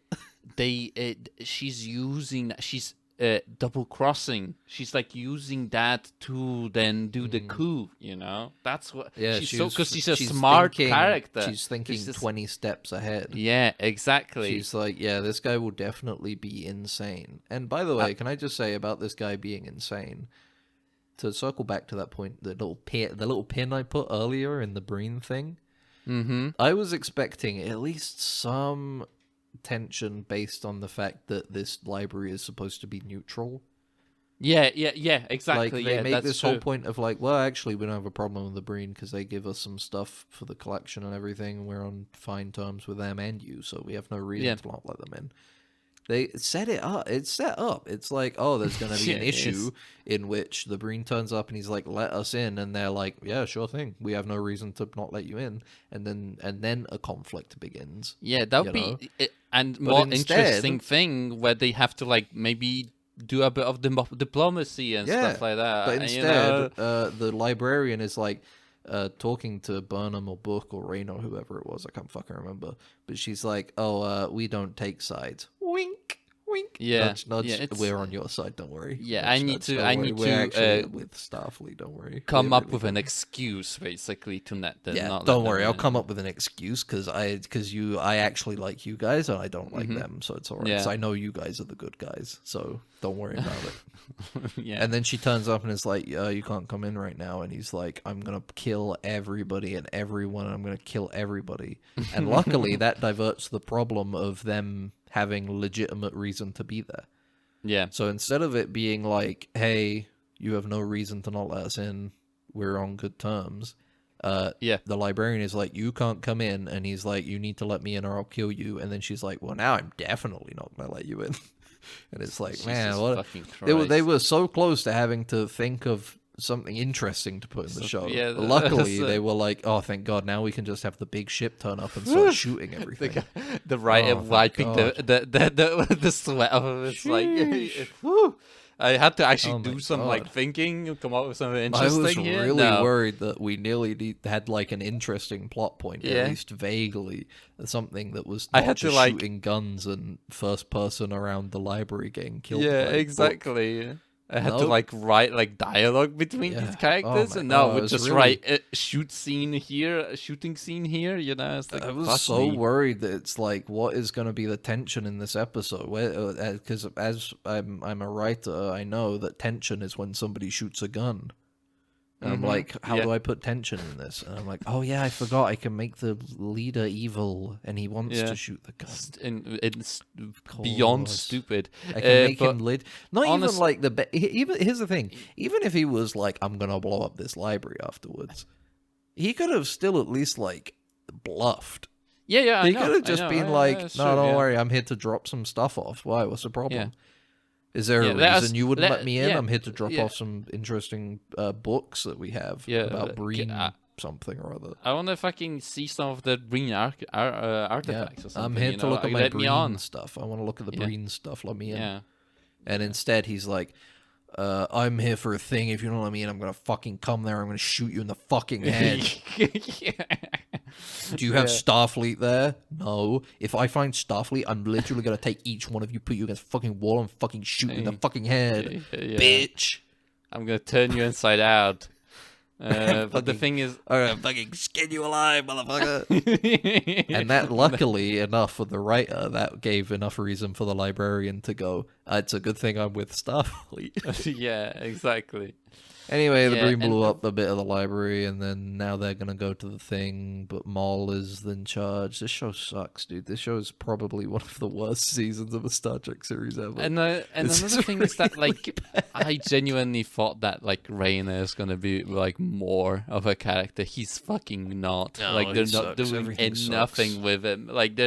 She's double crossing. She's like using that to then do the coup. That's what. Yeah, because she's a smart character. She's thinking 20 steps ahead. Yeah, exactly. She's like, yeah, this guy will definitely be insane. And by the way, can I just say about this guy being insane? To circle back to that point, the little pin I put earlier in the Breen thing. Mm-hmm. I was expecting at least some tension based on the fact that this library is supposed to be neutral. Yeah, exactly. Like, they make this whole point of like, well, actually, we don't have a problem with the Breen because they give us some stuff for the collection and everything, and we're on fine terms with them and you, so we have no reason to not let them in. They set it up. It's set up. It's like, oh, there's going to be an issue in which the Breen turns up and he's like, let us in. And they're like, yeah, sure thing. We have no reason to not let you in. And then a conflict begins. Yeah, that would be more interesting thing where they have to like maybe do a bit of diplomacy and stuff like that. But instead, the librarian is like, talking to Burnham or Book or Rain or whoever it was. I can't fucking remember. But she's like, oh, we don't take sides. Wink, wink. Yeah. Nudge, nudge. We're on your side, don't worry. Yeah, nudge, I need nudge, to We're actually with Starfleet, don't worry. Come up with an excuse, basically, to not don't worry, I'll come up with an excuse because I actually like you guys and I don't like them, so it's alright. So I know you guys are the good guys, so don't worry about it. And then she turns up and is like, you can't come in right now. And he's like, I'm going to kill everybody and everyone. And I'm going to kill everybody. And luckily that diverts the problem of them having legitimate reason to be there. Yeah. So instead of it being like, hey, you have no reason to not let us in, we're on good terms. Yeah. The librarian is like, you can't come in, and he's like, you need to let me in or I'll kill you. And then she's like, well, now I'm definitely not gonna let you in. And it's like, Jesus man, what? fucking They Christ. were so close to having to think of something interesting to put in the show. yeah, But luckily, that's they were like, oh, thank God, now we can just have the big ship turn up and start shooting everything. The writer Oh, thank wiping God. the sweat off of his like. Whew. I had to actually Oh my do some like God. thinking, come up with something I was interesting here. really No. worried that we nearly had like an interesting plot point, Yeah. at least vaguely, something that was I not had to, just like- shooting guns and first person around the library getting killed. Yeah, by a book. exactly. I had to Nope. like write like dialogue between Yeah. these Oh characters, my- and no, oh, we it's just really- write a shooting scene here. You know, it's like I was fuck so me. worried that it's like, what is going to be the tension in this episode? Because as I'm a writer, I know that tension is when somebody shoots a gun. And I'm Mhm, like, how yeah. do I put tension in this? And I'm like, oh yeah, I forgot I can make the leader evil, and he wants Yeah. to shoot the gun. And it's beyond course. stupid. I can make but him lead. Not honest- even like the. Even here's the thing. Even if he was like, I'm gonna blow up this library afterwards, he could have still at least like bluffed. Yeah, I He know, could have I just know, been yeah, like, that's no, true, don't yeah. worry, I'm here to drop some stuff off. Why? What's the problem? Yeah. Is there Yeah, a let us- reason you wouldn't let- let me in? yeah, I'm here to drop yeah. off some interesting books that we have Yeah, about Breen I- something or other. I want to fucking see some of the Breen artifacts or something. I'm here you to know? look at my Let me on. Breen stuff. I want to look at the Yeah. Breen stuff. Let me in. Yeah. And instead, he's like, I'm here for a thing. If you don't let me in, I'm going to fucking come there. I'm going to shoot you in the fucking head. Do you have Yeah. Starfleet there? No. If I find Starfleet, I'm literally going to take each one of you, put you against a fucking wall, and fucking shoot you in the fucking head. Yeah. Bitch. I'm gonna turn you inside out. But the Fucking- thing is, I'm going to fucking skin you alive, motherfucker. And that, luckily enough for the writer, that gave enough reason for the librarian to go, it's a good thing I'm with Starfleet. yeah, exactly. Anyway, the Yeah, Breen blew and- up a bit of the library, and then now they're gonna go to the thing, but Maul is in charge. This show sucks, dude. This show is probably one of the worst seasons of a Star Trek series ever. And This another is thing is that really like I genuinely thought that like Rayna is gonna be like more of a character. He's fucking not. No, like they're he not sucks. doing Everything nothing sucks. with him. Like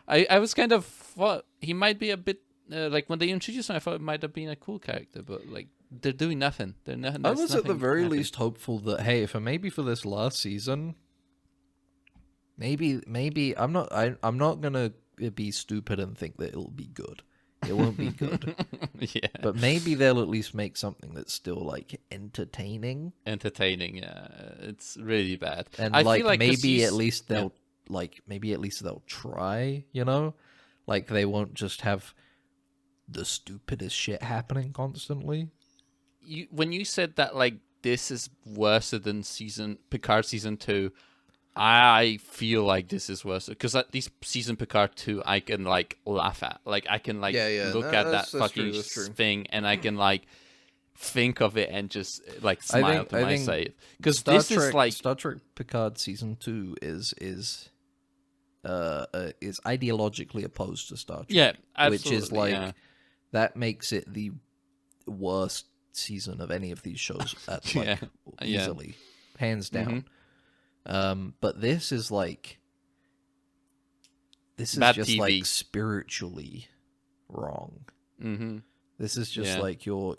I was kind of thought he might be a bit like when they introduced him, I thought it might have been a cool character, but like they're doing nothing. They're nothing. I was at the very least hopeful that, hey, for maybe for this last season, maybe I'm not gonna be stupid and think that it'll be good. It won't be good. yeah, But maybe they'll at least make something that's still like entertaining. entertaining. Yeah, it's really bad. And I like, feel like 'cause maybe he's- at least they'll try, you know? Like they won't just have the stupidest shit happening constantly. when you said that like this is worse than Picard season 2, I feel like this is worse because at least season Picard 2 I can like laugh at, like I can like look at that fucking thing and I can like think of it and just like smile to myself because this is like Star Trek Picard season 2 is ideologically opposed to Star Trek. yeah, absolutely, which is like yeah. that makes it the worst season of any of these shows at like Yeah. Yeah. easily, hands down. Mm-hmm. But this is like Bad just TV. like spiritually wrong. Mm-hmm. This is just Yeah. like you're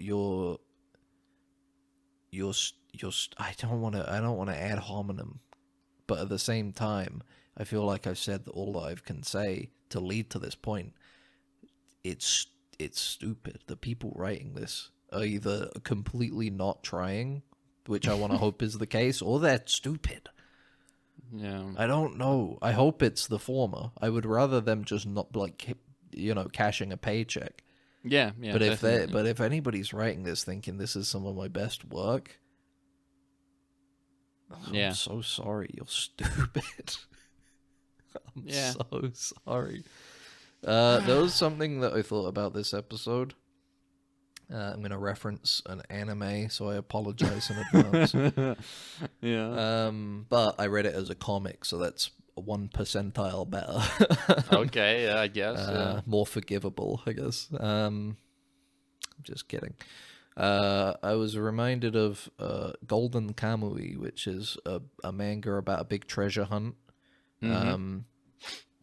I don't want to add homonym, but at the same time, I feel like I've said all that I can say to lead to this point. It's stupid. The people writing this are either completely not trying, which I want to hope is the case, or they're stupid. Yeah. I don't know. I hope it's the former. I would rather them just not like, cashing a paycheck. Yeah, but definitely. if anybody's writing this thinking this is some of my best work, Yeah. I'm so sorry. You're stupid. I'm Yeah. so sorry. There was something that I thought about this episode. I'm going to reference an anime, so I apologize in advance. yeah. But I read it as a comic, so that's 1 percentile better. Okay, yeah, I guess. Yeah. More forgivable, I guess. Just kidding. I was reminded of Golden Kamui, which is a manga about a big treasure hunt.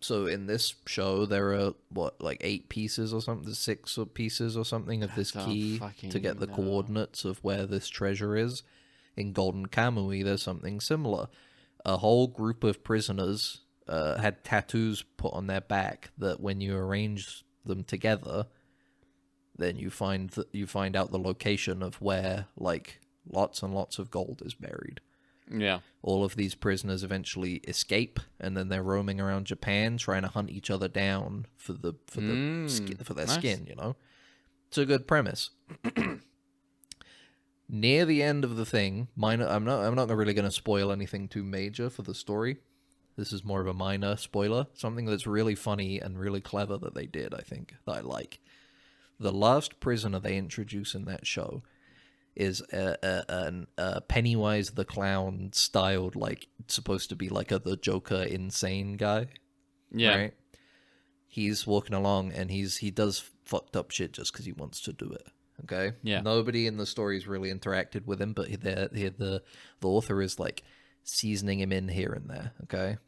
So in this show, there are, like 8 pieces or something, 6 pieces or something of this key to get the coordinates of where this treasure is. In Golden Kamui, there's something similar. A whole group of prisoners had tattoos put on their back that when you arrange them together, then you find out the location of where, like, lots and lots of gold is buried. Yeah. All of these prisoners eventually escape, and then they're roaming around Japan trying to hunt each other down for their skin. You know, it's a good premise. Near the end of the thing, I'm not really going to spoil anything too major for the story. This is more of a minor spoiler. Something that's really funny and really clever that they did, I think, that I like. The last prisoner they introduce in that show is a Pennywise the Clown styled, like, supposed to be like the Joker insane guy. Yeah. Right? He's walking along and he does fucked up shit just because he wants to do it. Okay? Yeah. Nobody in the story's really interacted with him, but the author is, like, seasoning him in here and there. Okay?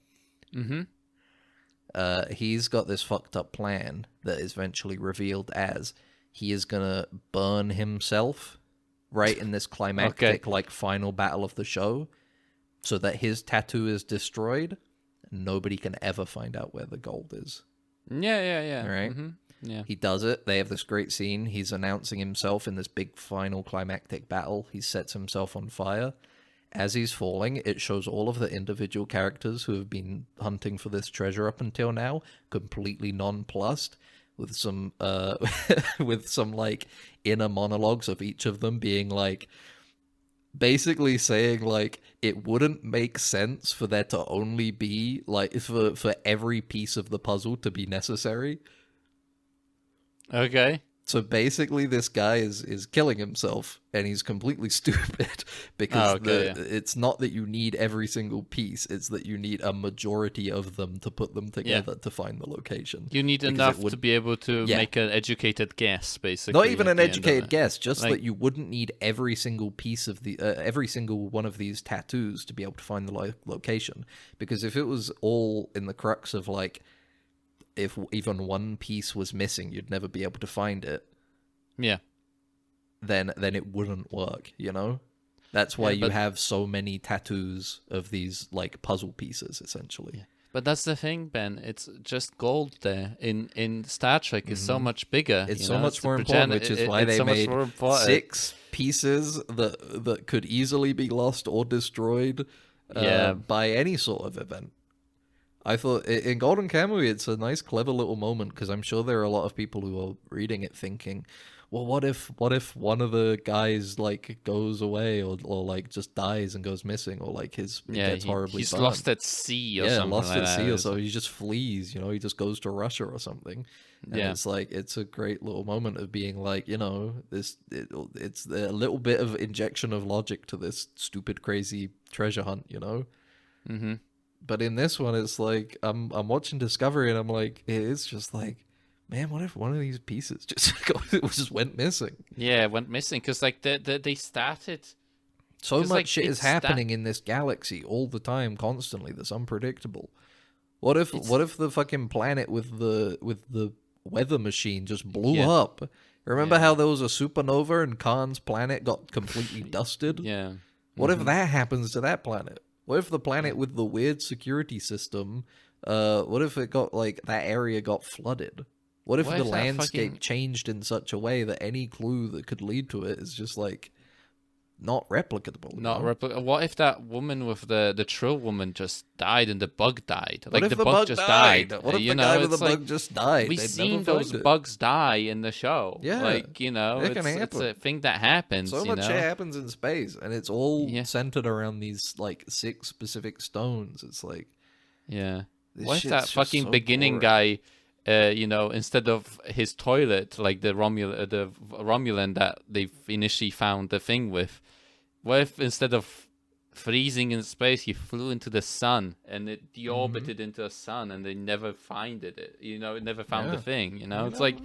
He's got this fucked up plan that is eventually revealed as he is gonna burn himself right in this climactic like final battle of the show, so that his tattoo is destroyed and nobody can ever find out where the gold is. Yeah. All right. Yeah. He does it. They have this great scene. He's announcing himself in this big final climactic battle. He sets himself on fire. As he's falling, it shows all of the individual characters who have been hunting for this treasure up until now, completely nonplussed, with some like inner monologues of each of them being like, basically saying like it wouldn't make sense for there to only be like for every piece of the puzzle to be necessary. Okay. So basically, this guy is killing himself, and he's completely stupid because it's not that you need every single piece; it's that you need a majority of them to put them together to find the location. You need enough to be able to make an educated guess, basically. Not even an educated guess, just like, that you wouldn't need every single piece of the every single one of these tattoos to be able to find the location. Because if it was all in the crux of like, if even one piece was missing, you'd never be able to find it. Yeah. Then it wouldn't work, you know? That's why you have so many tattoos of these, like, puzzle pieces, essentially. Yeah. But that's the thing, Ben. It's just gold there. In Star Trek, it's so much bigger. It's so much more important, which is why they made 6 pieces that could easily be lost or destroyed by any sort of event. I thought in Golden Kamui, it's a nice, clever little moment, because I'm sure there are a lot of people who are reading it thinking, well, what if one of the guys like goes away or like just dies and goes missing, or like gets horribly he's burned. lost at sea or something lost like at that. sea, or so he just flees, you know, he just goes to Russia or something. And it's like, it's a great little moment of being like, you know, it's a little bit of injection of logic to this stupid, crazy treasure hunt, you know? Mm-hmm. But in this one, it's like, I'm watching Discovery and I'm like, it's just like, man, what if one of these pieces just went missing? Yeah, it went missing because like they started. So much shit is happening in this galaxy all the time, constantly. That's unpredictable. What if the fucking planet with the weather machine just blew up? Remember how there was a supernova and Khan's planet got completely dusted? Yeah. What if that happens to that planet? What if the planet with the weird security system, what if it got, like, that area got flooded? What if the landscape changed in such a way that any clue that could lead to it is just, like, not replicable? What if that woman with the Trill woman just died and the bug died? Like, the bug just died. What if the guy with the bug just died? We've seen those bugs die in the show. Yeah. Like, you know, it's a thing that happens. So much shit happens in space, and it's all centered around these, like, 6 specific stones. It's like... Yeah. What if that fucking beginning guy... you know, instead of his toilet, like the Romulan that they initially found the thing with, what if instead of freezing in space, he flew into the sun and it deorbited into a sun and they never find it? You know, it never found the thing. You know, it's like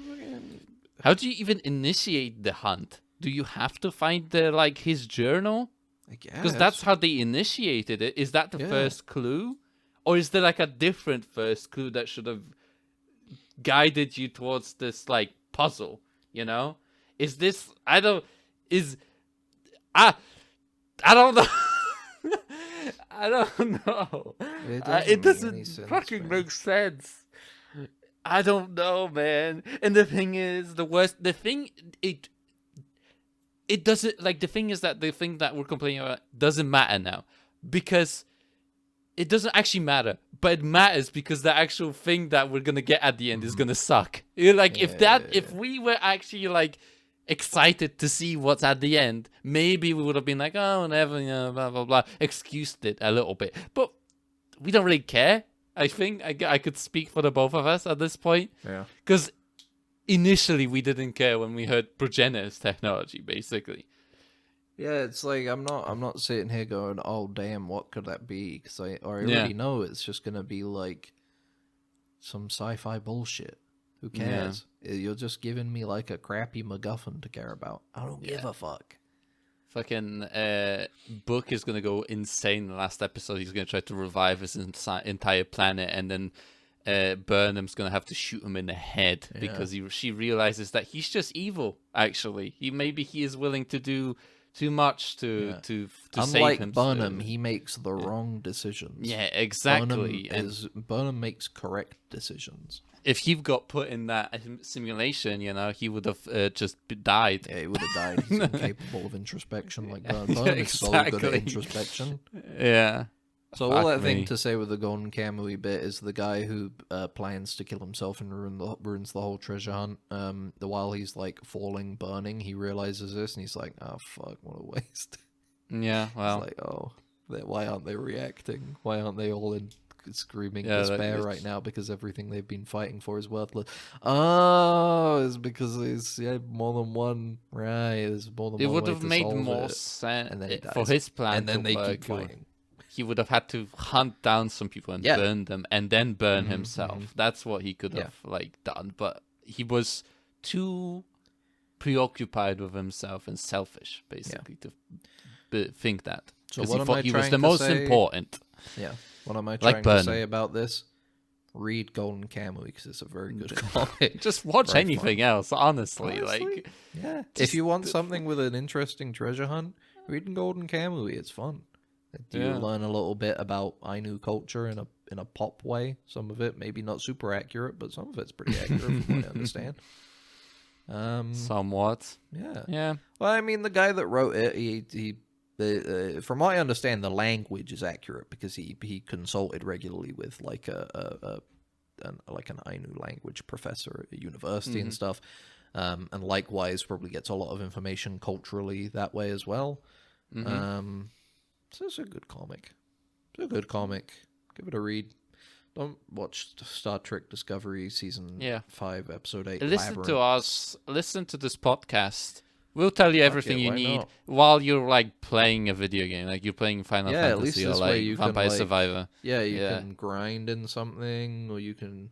How do you even initiate the hunt? Do you have to find his journal? I guess. Because that's how they initiated it. Is that the first clue? Or is there like a different first clue that should have guided you towards this like puzzle, you know? Is this I don't know. I don't know. It doesn't fucking make sense. I don't know, man. And the thing is, it doesn't, like, the thing is that the thing that we're complaining about doesn't matter now. Because it doesn't actually matter. But it matters because the actual thing that we're gonna get at the end is gonna suck. Like, if we were actually, like, excited to see what's at the end, maybe we would have been like, oh, never, you know, blah, blah, blah. Excused it a little bit. But we don't really care. I think I could speak for the both of us at this point. Yeah. Because initially we didn't care when we heard progenitors technology, basically. Yeah, it's like I'm not sitting here going, oh damn, what could that be? Because I already know it's just gonna be like some sci-fi bullshit. Who cares? You're just giving me like a crappy MacGuffin to care about. I don't give a fuck. Fucking Book is gonna go insane in the last episode. He's gonna try to revive his entire planet, and then Burnham's gonna have to shoot him in the head because she realizes that he's just evil. Actually, he is willing to do too much to save him. Unlike Burnham, he makes the wrong decisions. Yeah, exactly. Burnham makes correct decisions. If he got put in that simulation, you know, he would have just died. Yeah, he would have died. He's incapable of introspection like Burnham. Burnham is so good at introspection. Yeah. So all that thing to say with the Golden Kamui bit is the guy who plans to kill himself and ruins the whole treasure hunt. While he's like falling, burning, he realizes this and he's like, "Oh fuck, what a waste." Yeah, well, it's like, oh, why aren't they reacting? Why aren't they all in screaming despair right now because everything they've been fighting for is worthless? Oh, it's because there's more than one. Right, there's more than one. It would way have to made solve more it. sense And then he dies. for his plan. And then they work. keep fighting. He would have had to hunt down some people and burn them, and then burn himself. That's what he could have done. But he was too preoccupied with himself and selfish, basically, to think that. So because what he am thought I he was trying the to most say? important. Yeah. What am I Like trying to say about this? Read Golden Kamui because it's a very good comic. Just watch Very anything else, honestly. Like, yeah. If you want something with an interesting treasure hunt, read Golden Kamui. It's fun. You learn a little bit about Ainu culture in a pop way. Some of it maybe not super accurate, but some of it's pretty accurate from what I understand. Somewhat. Yeah. Yeah. Well, I mean, the guy that wrote it, he from what I understand, the language is accurate because he consulted regularly with like an Ainu language professor at a university and stuff, and likewise probably gets a lot of information culturally that way as well. So it's a good comic. It's a good comic. Give it a read. Don't watch Star Trek Discovery Season 5, Episode 8. Listen Labyrinth. to us. Listen to this podcast. We'll tell you everything you need not? while you're like playing a video game, like you're playing Final at least Fantasy or this way like you Vampire can, Survivor. Yeah, you can grind in something, or you can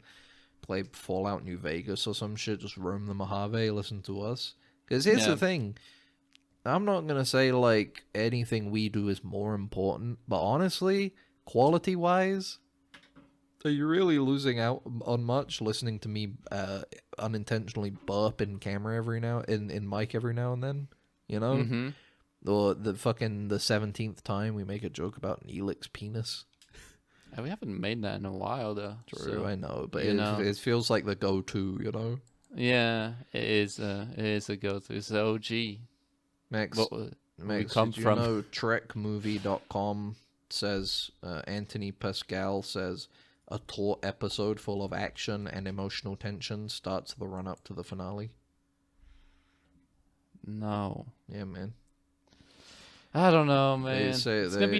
play Fallout New Vegas or some shit. Just roam the Mojave, listen to us. Because here's the thing. I'm not going to say, like, anything we do is more important, but honestly, quality-wise, are you really losing out on much listening to me unintentionally burp in camera in mic every now and then? You know? Or the 17th time we make a joke about Neelix's penis. We haven't made that in a while, though. True, so, I know, but it feels like the go-to, you know? Yeah, it is a go-to. It's the OG. Max, come did you from? know TrekMovie.com says, Anthony Pascal says, a taut episode full of action and emotional tension starts the run-up to the finale. No. Yeah, man. I don't know, man. It's gonna be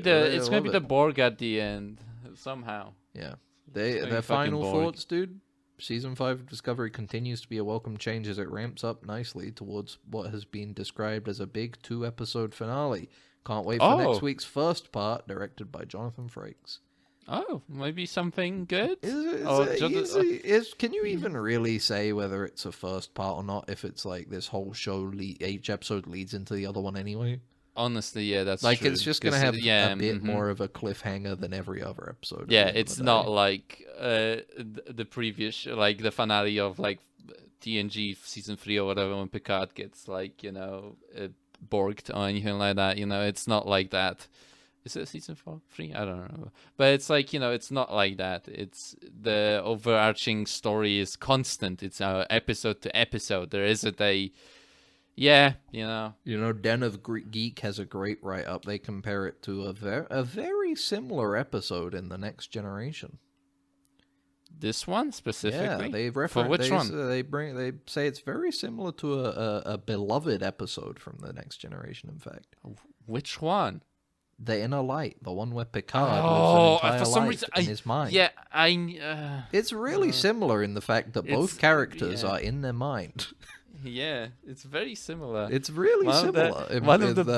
the Borg at the end somehow. Yeah. Their final thoughts, dude. Season 5 of Discovery continues to be a welcome change as it ramps up nicely towards what has been described as a big 2-episode finale. Can't wait for next week's first part, directed by Jonathan Frakes. Oh, maybe something good. Can you even really say whether it's a first part or not if it's like this whole show, each episode leads into the other one anyway? Honestly, yeah, that's like true. it's just gonna have a bit more of a cliffhanger than every other episode. Yeah, it's not like the previous show, like the finale of like TNG season 3 or whatever, when Picard gets like borged or anything like that. It's not like that. Is it season 3? I don't know. But it's like, it's not like that. It's the overarching story is constant. It's episode to episode. There isn't a... Yeah, Den of Geek has a great write-up. They compare it to a very similar episode in The Next Generation. This one specifically? Yeah, they reference... For which one? They say it's very similar to a beloved episode from The Next Generation, in fact. Which one? The Inner Light, the one where Picard lives an entire life in his mind. Yeah, it's really similar in the fact that both characters are in their mind. Yeah, it's very similar. It's really similar. One of them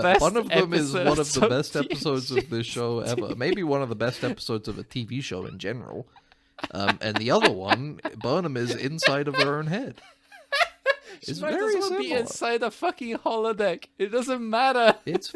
is one of the best episodes of this show ever. Maybe one of the best episodes of a TV show in general. And the other one, Burnham is inside of her own head. It's might very as well similar. be inside a fucking holodeck. It doesn't matter. If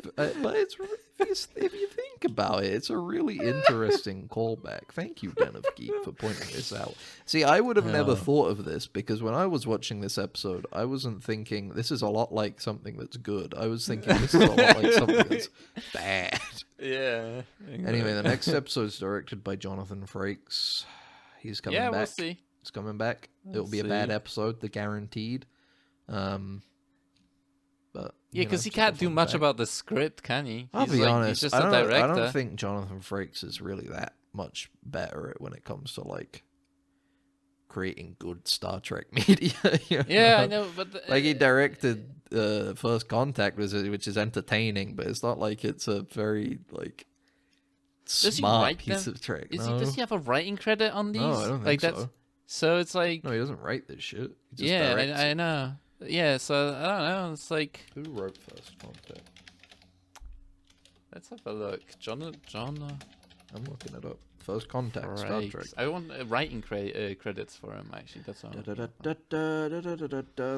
you think about it, it's a really interesting callback. Thank you, Den of Geek, for pointing this out. See, I would have never thought of this because when I was watching this episode, I wasn't thinking this is a lot like something that's good. I was thinking this is a lot like something that's bad. Yeah. Anyway, the next episode is directed by Jonathan Frakes. He's coming back. We'll see. He's coming back. It'll be a bad episode, the guaranteed. But because he can't do much about the script, can he? I'll be honest. He's just a director. I don't think Jonathan Frakes is really that much better when it comes to like creating good Star Trek media. Yeah, I know, but like he directed First Contact, which is entertaining, but it's not like it's a very like smart piece of Trek. Does he have a writing credit on these? No, I don't think so. So it's like no, he doesn't write this shit. He just I know. Yeah, so I don't know. It's like who wrote First Contact? Let's have a look. John. I'm looking it up. First Contact, Star Trek. I want writing credits for him. Actually, that's all.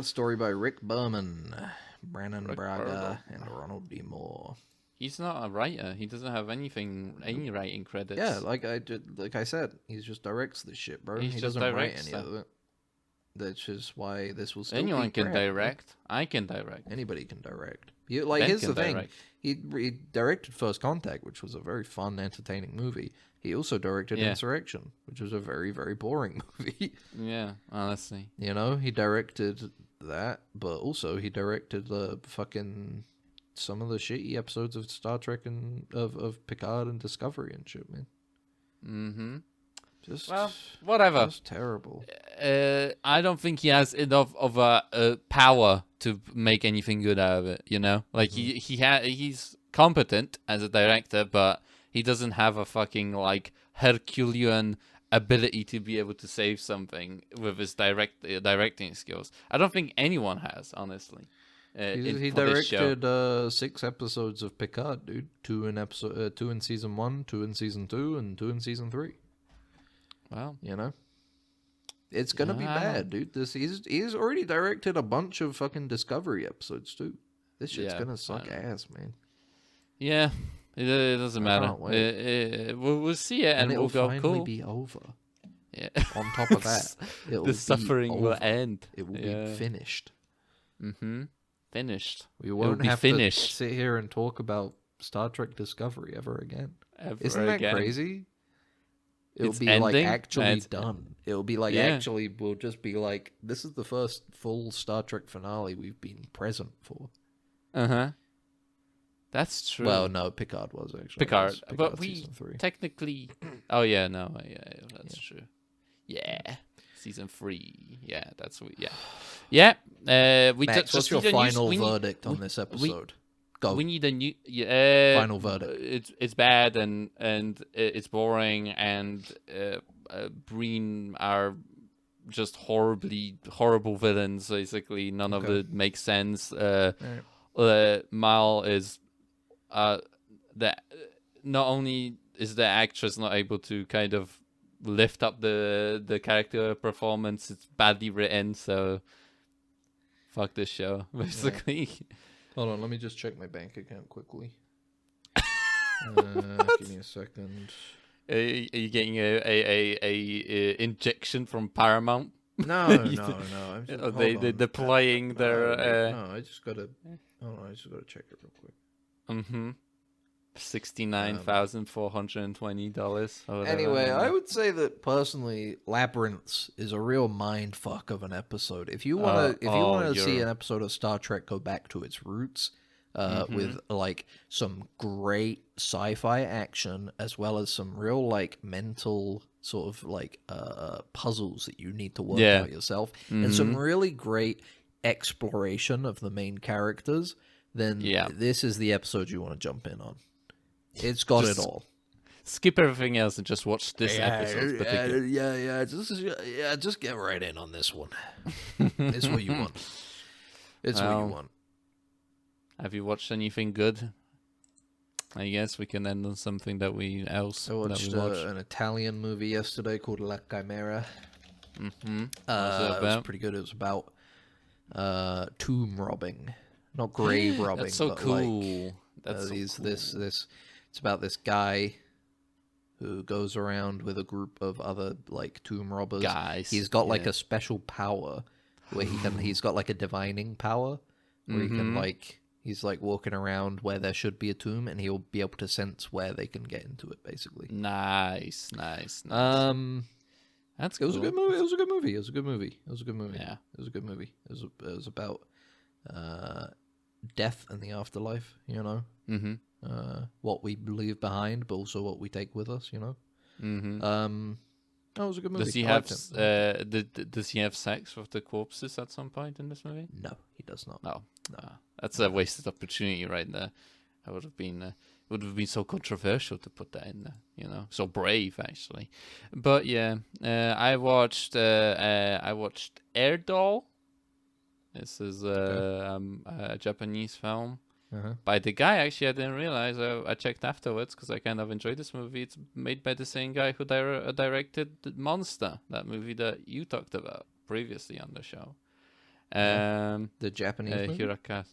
Story by Rick Berman, Brannon Braga, and Ronald D. Moore. He's not a writer. He doesn't have any writing credits. Yeah, like I said, he just directs this shit, bro. He doesn't write any of it. That's just why this will still anyone be can crap, direct. Right? I can direct. Anybody can direct. Here's the thing. He directed First Contact, which was a very fun, entertaining movie. He also directed Insurrection, which was a very, very boring movie. Yeah, honestly. He directed that, but also he directed some of the shitty episodes of Star Trek and of Picard and Discovery and shit, man. Mm-hmm. Well, whatever. Just terrible. I don't think he has enough of a power to make anything good out of it. Like he's competent as a director, but he doesn't have a fucking like Herculean ability to be able to save something with his directing skills. I don't think anyone has, honestly. He directed 6 episodes of Picard, dude. 2 in season 1, 2 in season 2, and 2 in season 3. Well, it's gonna be bad, dude. He's already directed a bunch of fucking Discovery episodes too. This shit's gonna suck ass, man. Yeah, it doesn't matter. We'll see it, and we'll go cool. It'll finally be over. Yeah. On top of that, the suffering will end. It will be finished. Mm-hmm. Finished. We won't have to sit here and talk about Star Trek Discovery ever again. Isn't that crazy? It'll be like actually done. It'll be like actually we'll just be like, this is the first full Star Trek finale we've been present for. That's true. Well, no, Picard was actually. Picard but we technically. Oh yeah, no, that's true. Yeah, season 3. Yeah, that's yeah. Max, what's your final verdict on this episode? Go. We need a new final verdict. It's bad and it's boring and Breen are just horrible villains. Basically, none of it makes sense. Mal is that not only is the actress not able to kind of lift up the character performance? It's badly written, so fuck this show, basically. Yeah. Hold on, let me just check my bank account quickly. Give me a second. Are you getting a injection from Paramount? No. I'm just, they're deploying their. No, I just gotta. Hold on, I just gotta check it real quick. $69,420. Anyway, I would say that personally, Labyrinths is a real mind fuck of an episode. If you wanna, see an episode of Star Trek go back to its roots, with like some great sci-fi action as well as some real like mental sort of like puzzles that you need to work out yourself, and some really great exploration of the main characters, then this is the episode you want to jump in on. It's got it all. Skip everything else and just watch this episode. Just get right in on this one. It's what you want. It's what you want. Have you watched anything good? I guess we can end on something that we watched. I watched an Italian movie yesterday called La Chimera. It was pretty good. It was about tomb robbing, not grave robbing. That's so but cool. Like, That's so cool. It's about this guy who goes around with a group of other like tomb robbers. Guys, he's got like a special power where he's got like a divining power where he can like. He's like walking around where there should be a tomb, and he'll be able to sense where they can get into it. Basically, nice. That's cool. It was a good movie. It was a good movie. Yeah, it was a good movie. It was about death and the afterlife. You know, what we leave behind, but also what we take with us. You know, that was a good movie. Does he have sex with the corpses at some point in this movie? No, he does not. No. That's a wasted opportunity right there. It would have been so controversial to put that in there, you know. So brave, actually. But yeah, I watched Air Doll. This is a Japanese film by the guy. Actually, I didn't realize. I checked afterwards because I kind of enjoyed this movie. It's made by the same guy who directed Monster, that movie that you talked about previously on the show. The Japanese movie? Hiraka.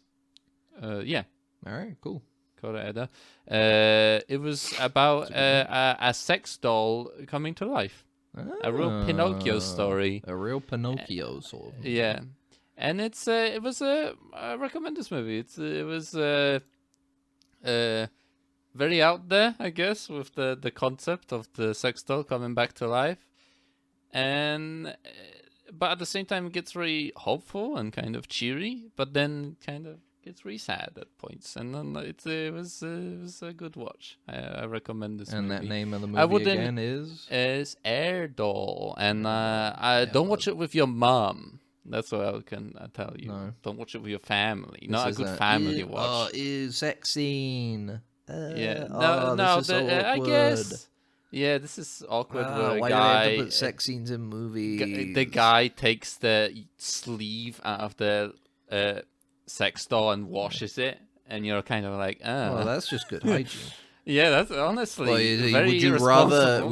Yeah. All right, cool. Koreeda. It was about a sex doll coming to life. A real Pinocchio story. A real Pinocchio sort of. Yeah. And I recommend this movie. It was very out there, I guess, with the concept of the sex doll coming back to life. But at the same time, it gets very hopeful and kind of cheery, but then kind of gets really sad at points. And then it was a good watch. I recommend this movie. And that name of the movie again is Air Doll. And don't watch it with your mom. That's what I can tell you. No. Don't watch it with your family. Not a good family watch. Sex scene. I guess. Yeah, this is awkward. Why do they have to put sex scenes in movies? The guy takes the sleeve out of the sex doll and washes it, and you're kind of like, oh. Well, that's just good hygiene. Yeah, that's honestly. Would you rather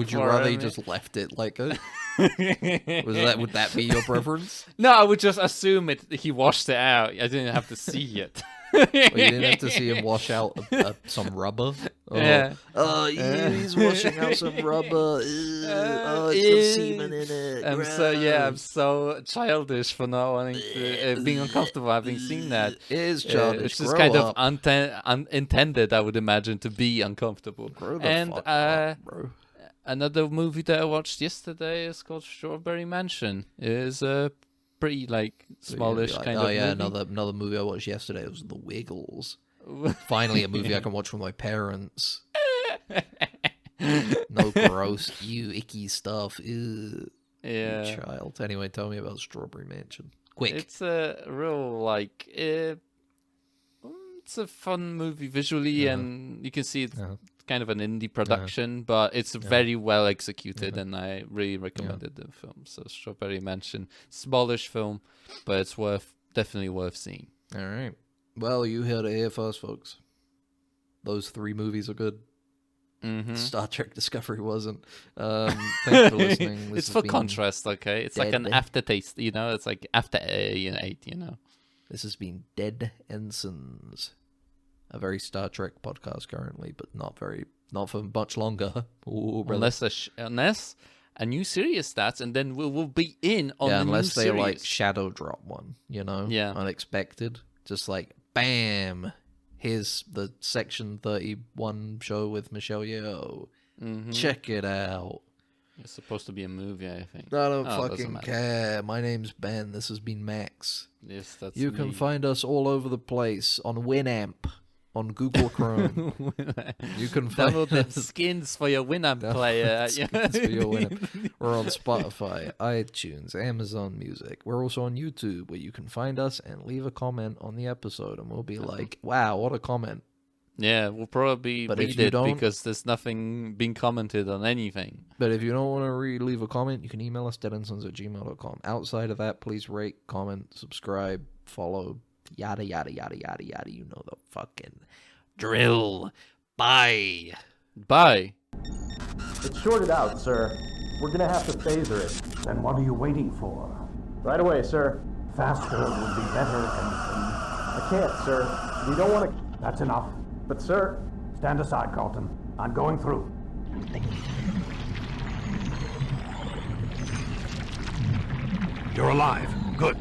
he just left it like a? Would that be your preference? No, I would just assume he washed it out. I didn't have to see it. Well, you didn't have to see him wash out some rubber. He's washing out some rubber. It's got semen in it. I'm so childish for not wanting to being uncomfortable having seen that. It is childish. It's just kind of unintended, I would imagine, to be uncomfortable. Fuck up, bro. Another movie that I watched yesterday is called Strawberry Mansion. It is a pretty smallish kind of movie. Another movie I watched yesterday was The Wiggles. Finally a movie I can watch with my parents. No gross, icky stuff. Ew. Yeah. You child. Anyway, tell me about Strawberry Mansion. Quick. It's a real it's a fun movie visually, and you can see it's kind of an indie production, but it's very well executed, and I really recommended the film. So Strawberry Mansion, smallish film, but it's definitely worth seeing. All right. Well, you heard it here first, folks. Those 3 movies are good. Star Trek Discovery wasn't. Thanks for listening. It's for contrast, okay? It's like an aftertaste, you know? It's like after 8, you know? This has been Dead Ensigns, a very Star Trek podcast currently, but not for much longer. Ooh, unless a new series starts, and then we'll be in on the unless new they series. like shadow drop one, you know? Yeah. Unexpected. Just like, bam! Here's the Section 31 show with Michelle Yeoh. Check it out. It's supposed to be a movie, I think. I don't fucking care. My name's Ben. This has been Max. Yes, that's You can find us all over the place on Winamp, on Google Chrome. You can find download them skins for your Winamp player. Skins for your Winamp. We're on Spotify, iTunes, Amazon Music. We're also on YouTube, where you can find us and leave a comment on the episode, and we'll be like, "Wow, what a comment!" Yeah, we'll probably read it because there's nothing being commented on anything. But if you don't want to leave a comment, you can email us deadensigns@gmail.com. Outside of that, please rate, comment, subscribe, follow, yada, yada, yada, yada, yada. You know the fucking drill. Bye. Bye. It's shorted out, sir. We're gonna have to phaser it. Then what are you waiting for? Right away, sir. Faster would be better, Ensign. I can't, sir. We don't want to... That's enough. But, sir... Stand aside, Carlton. I'm going through. You're alive. Good.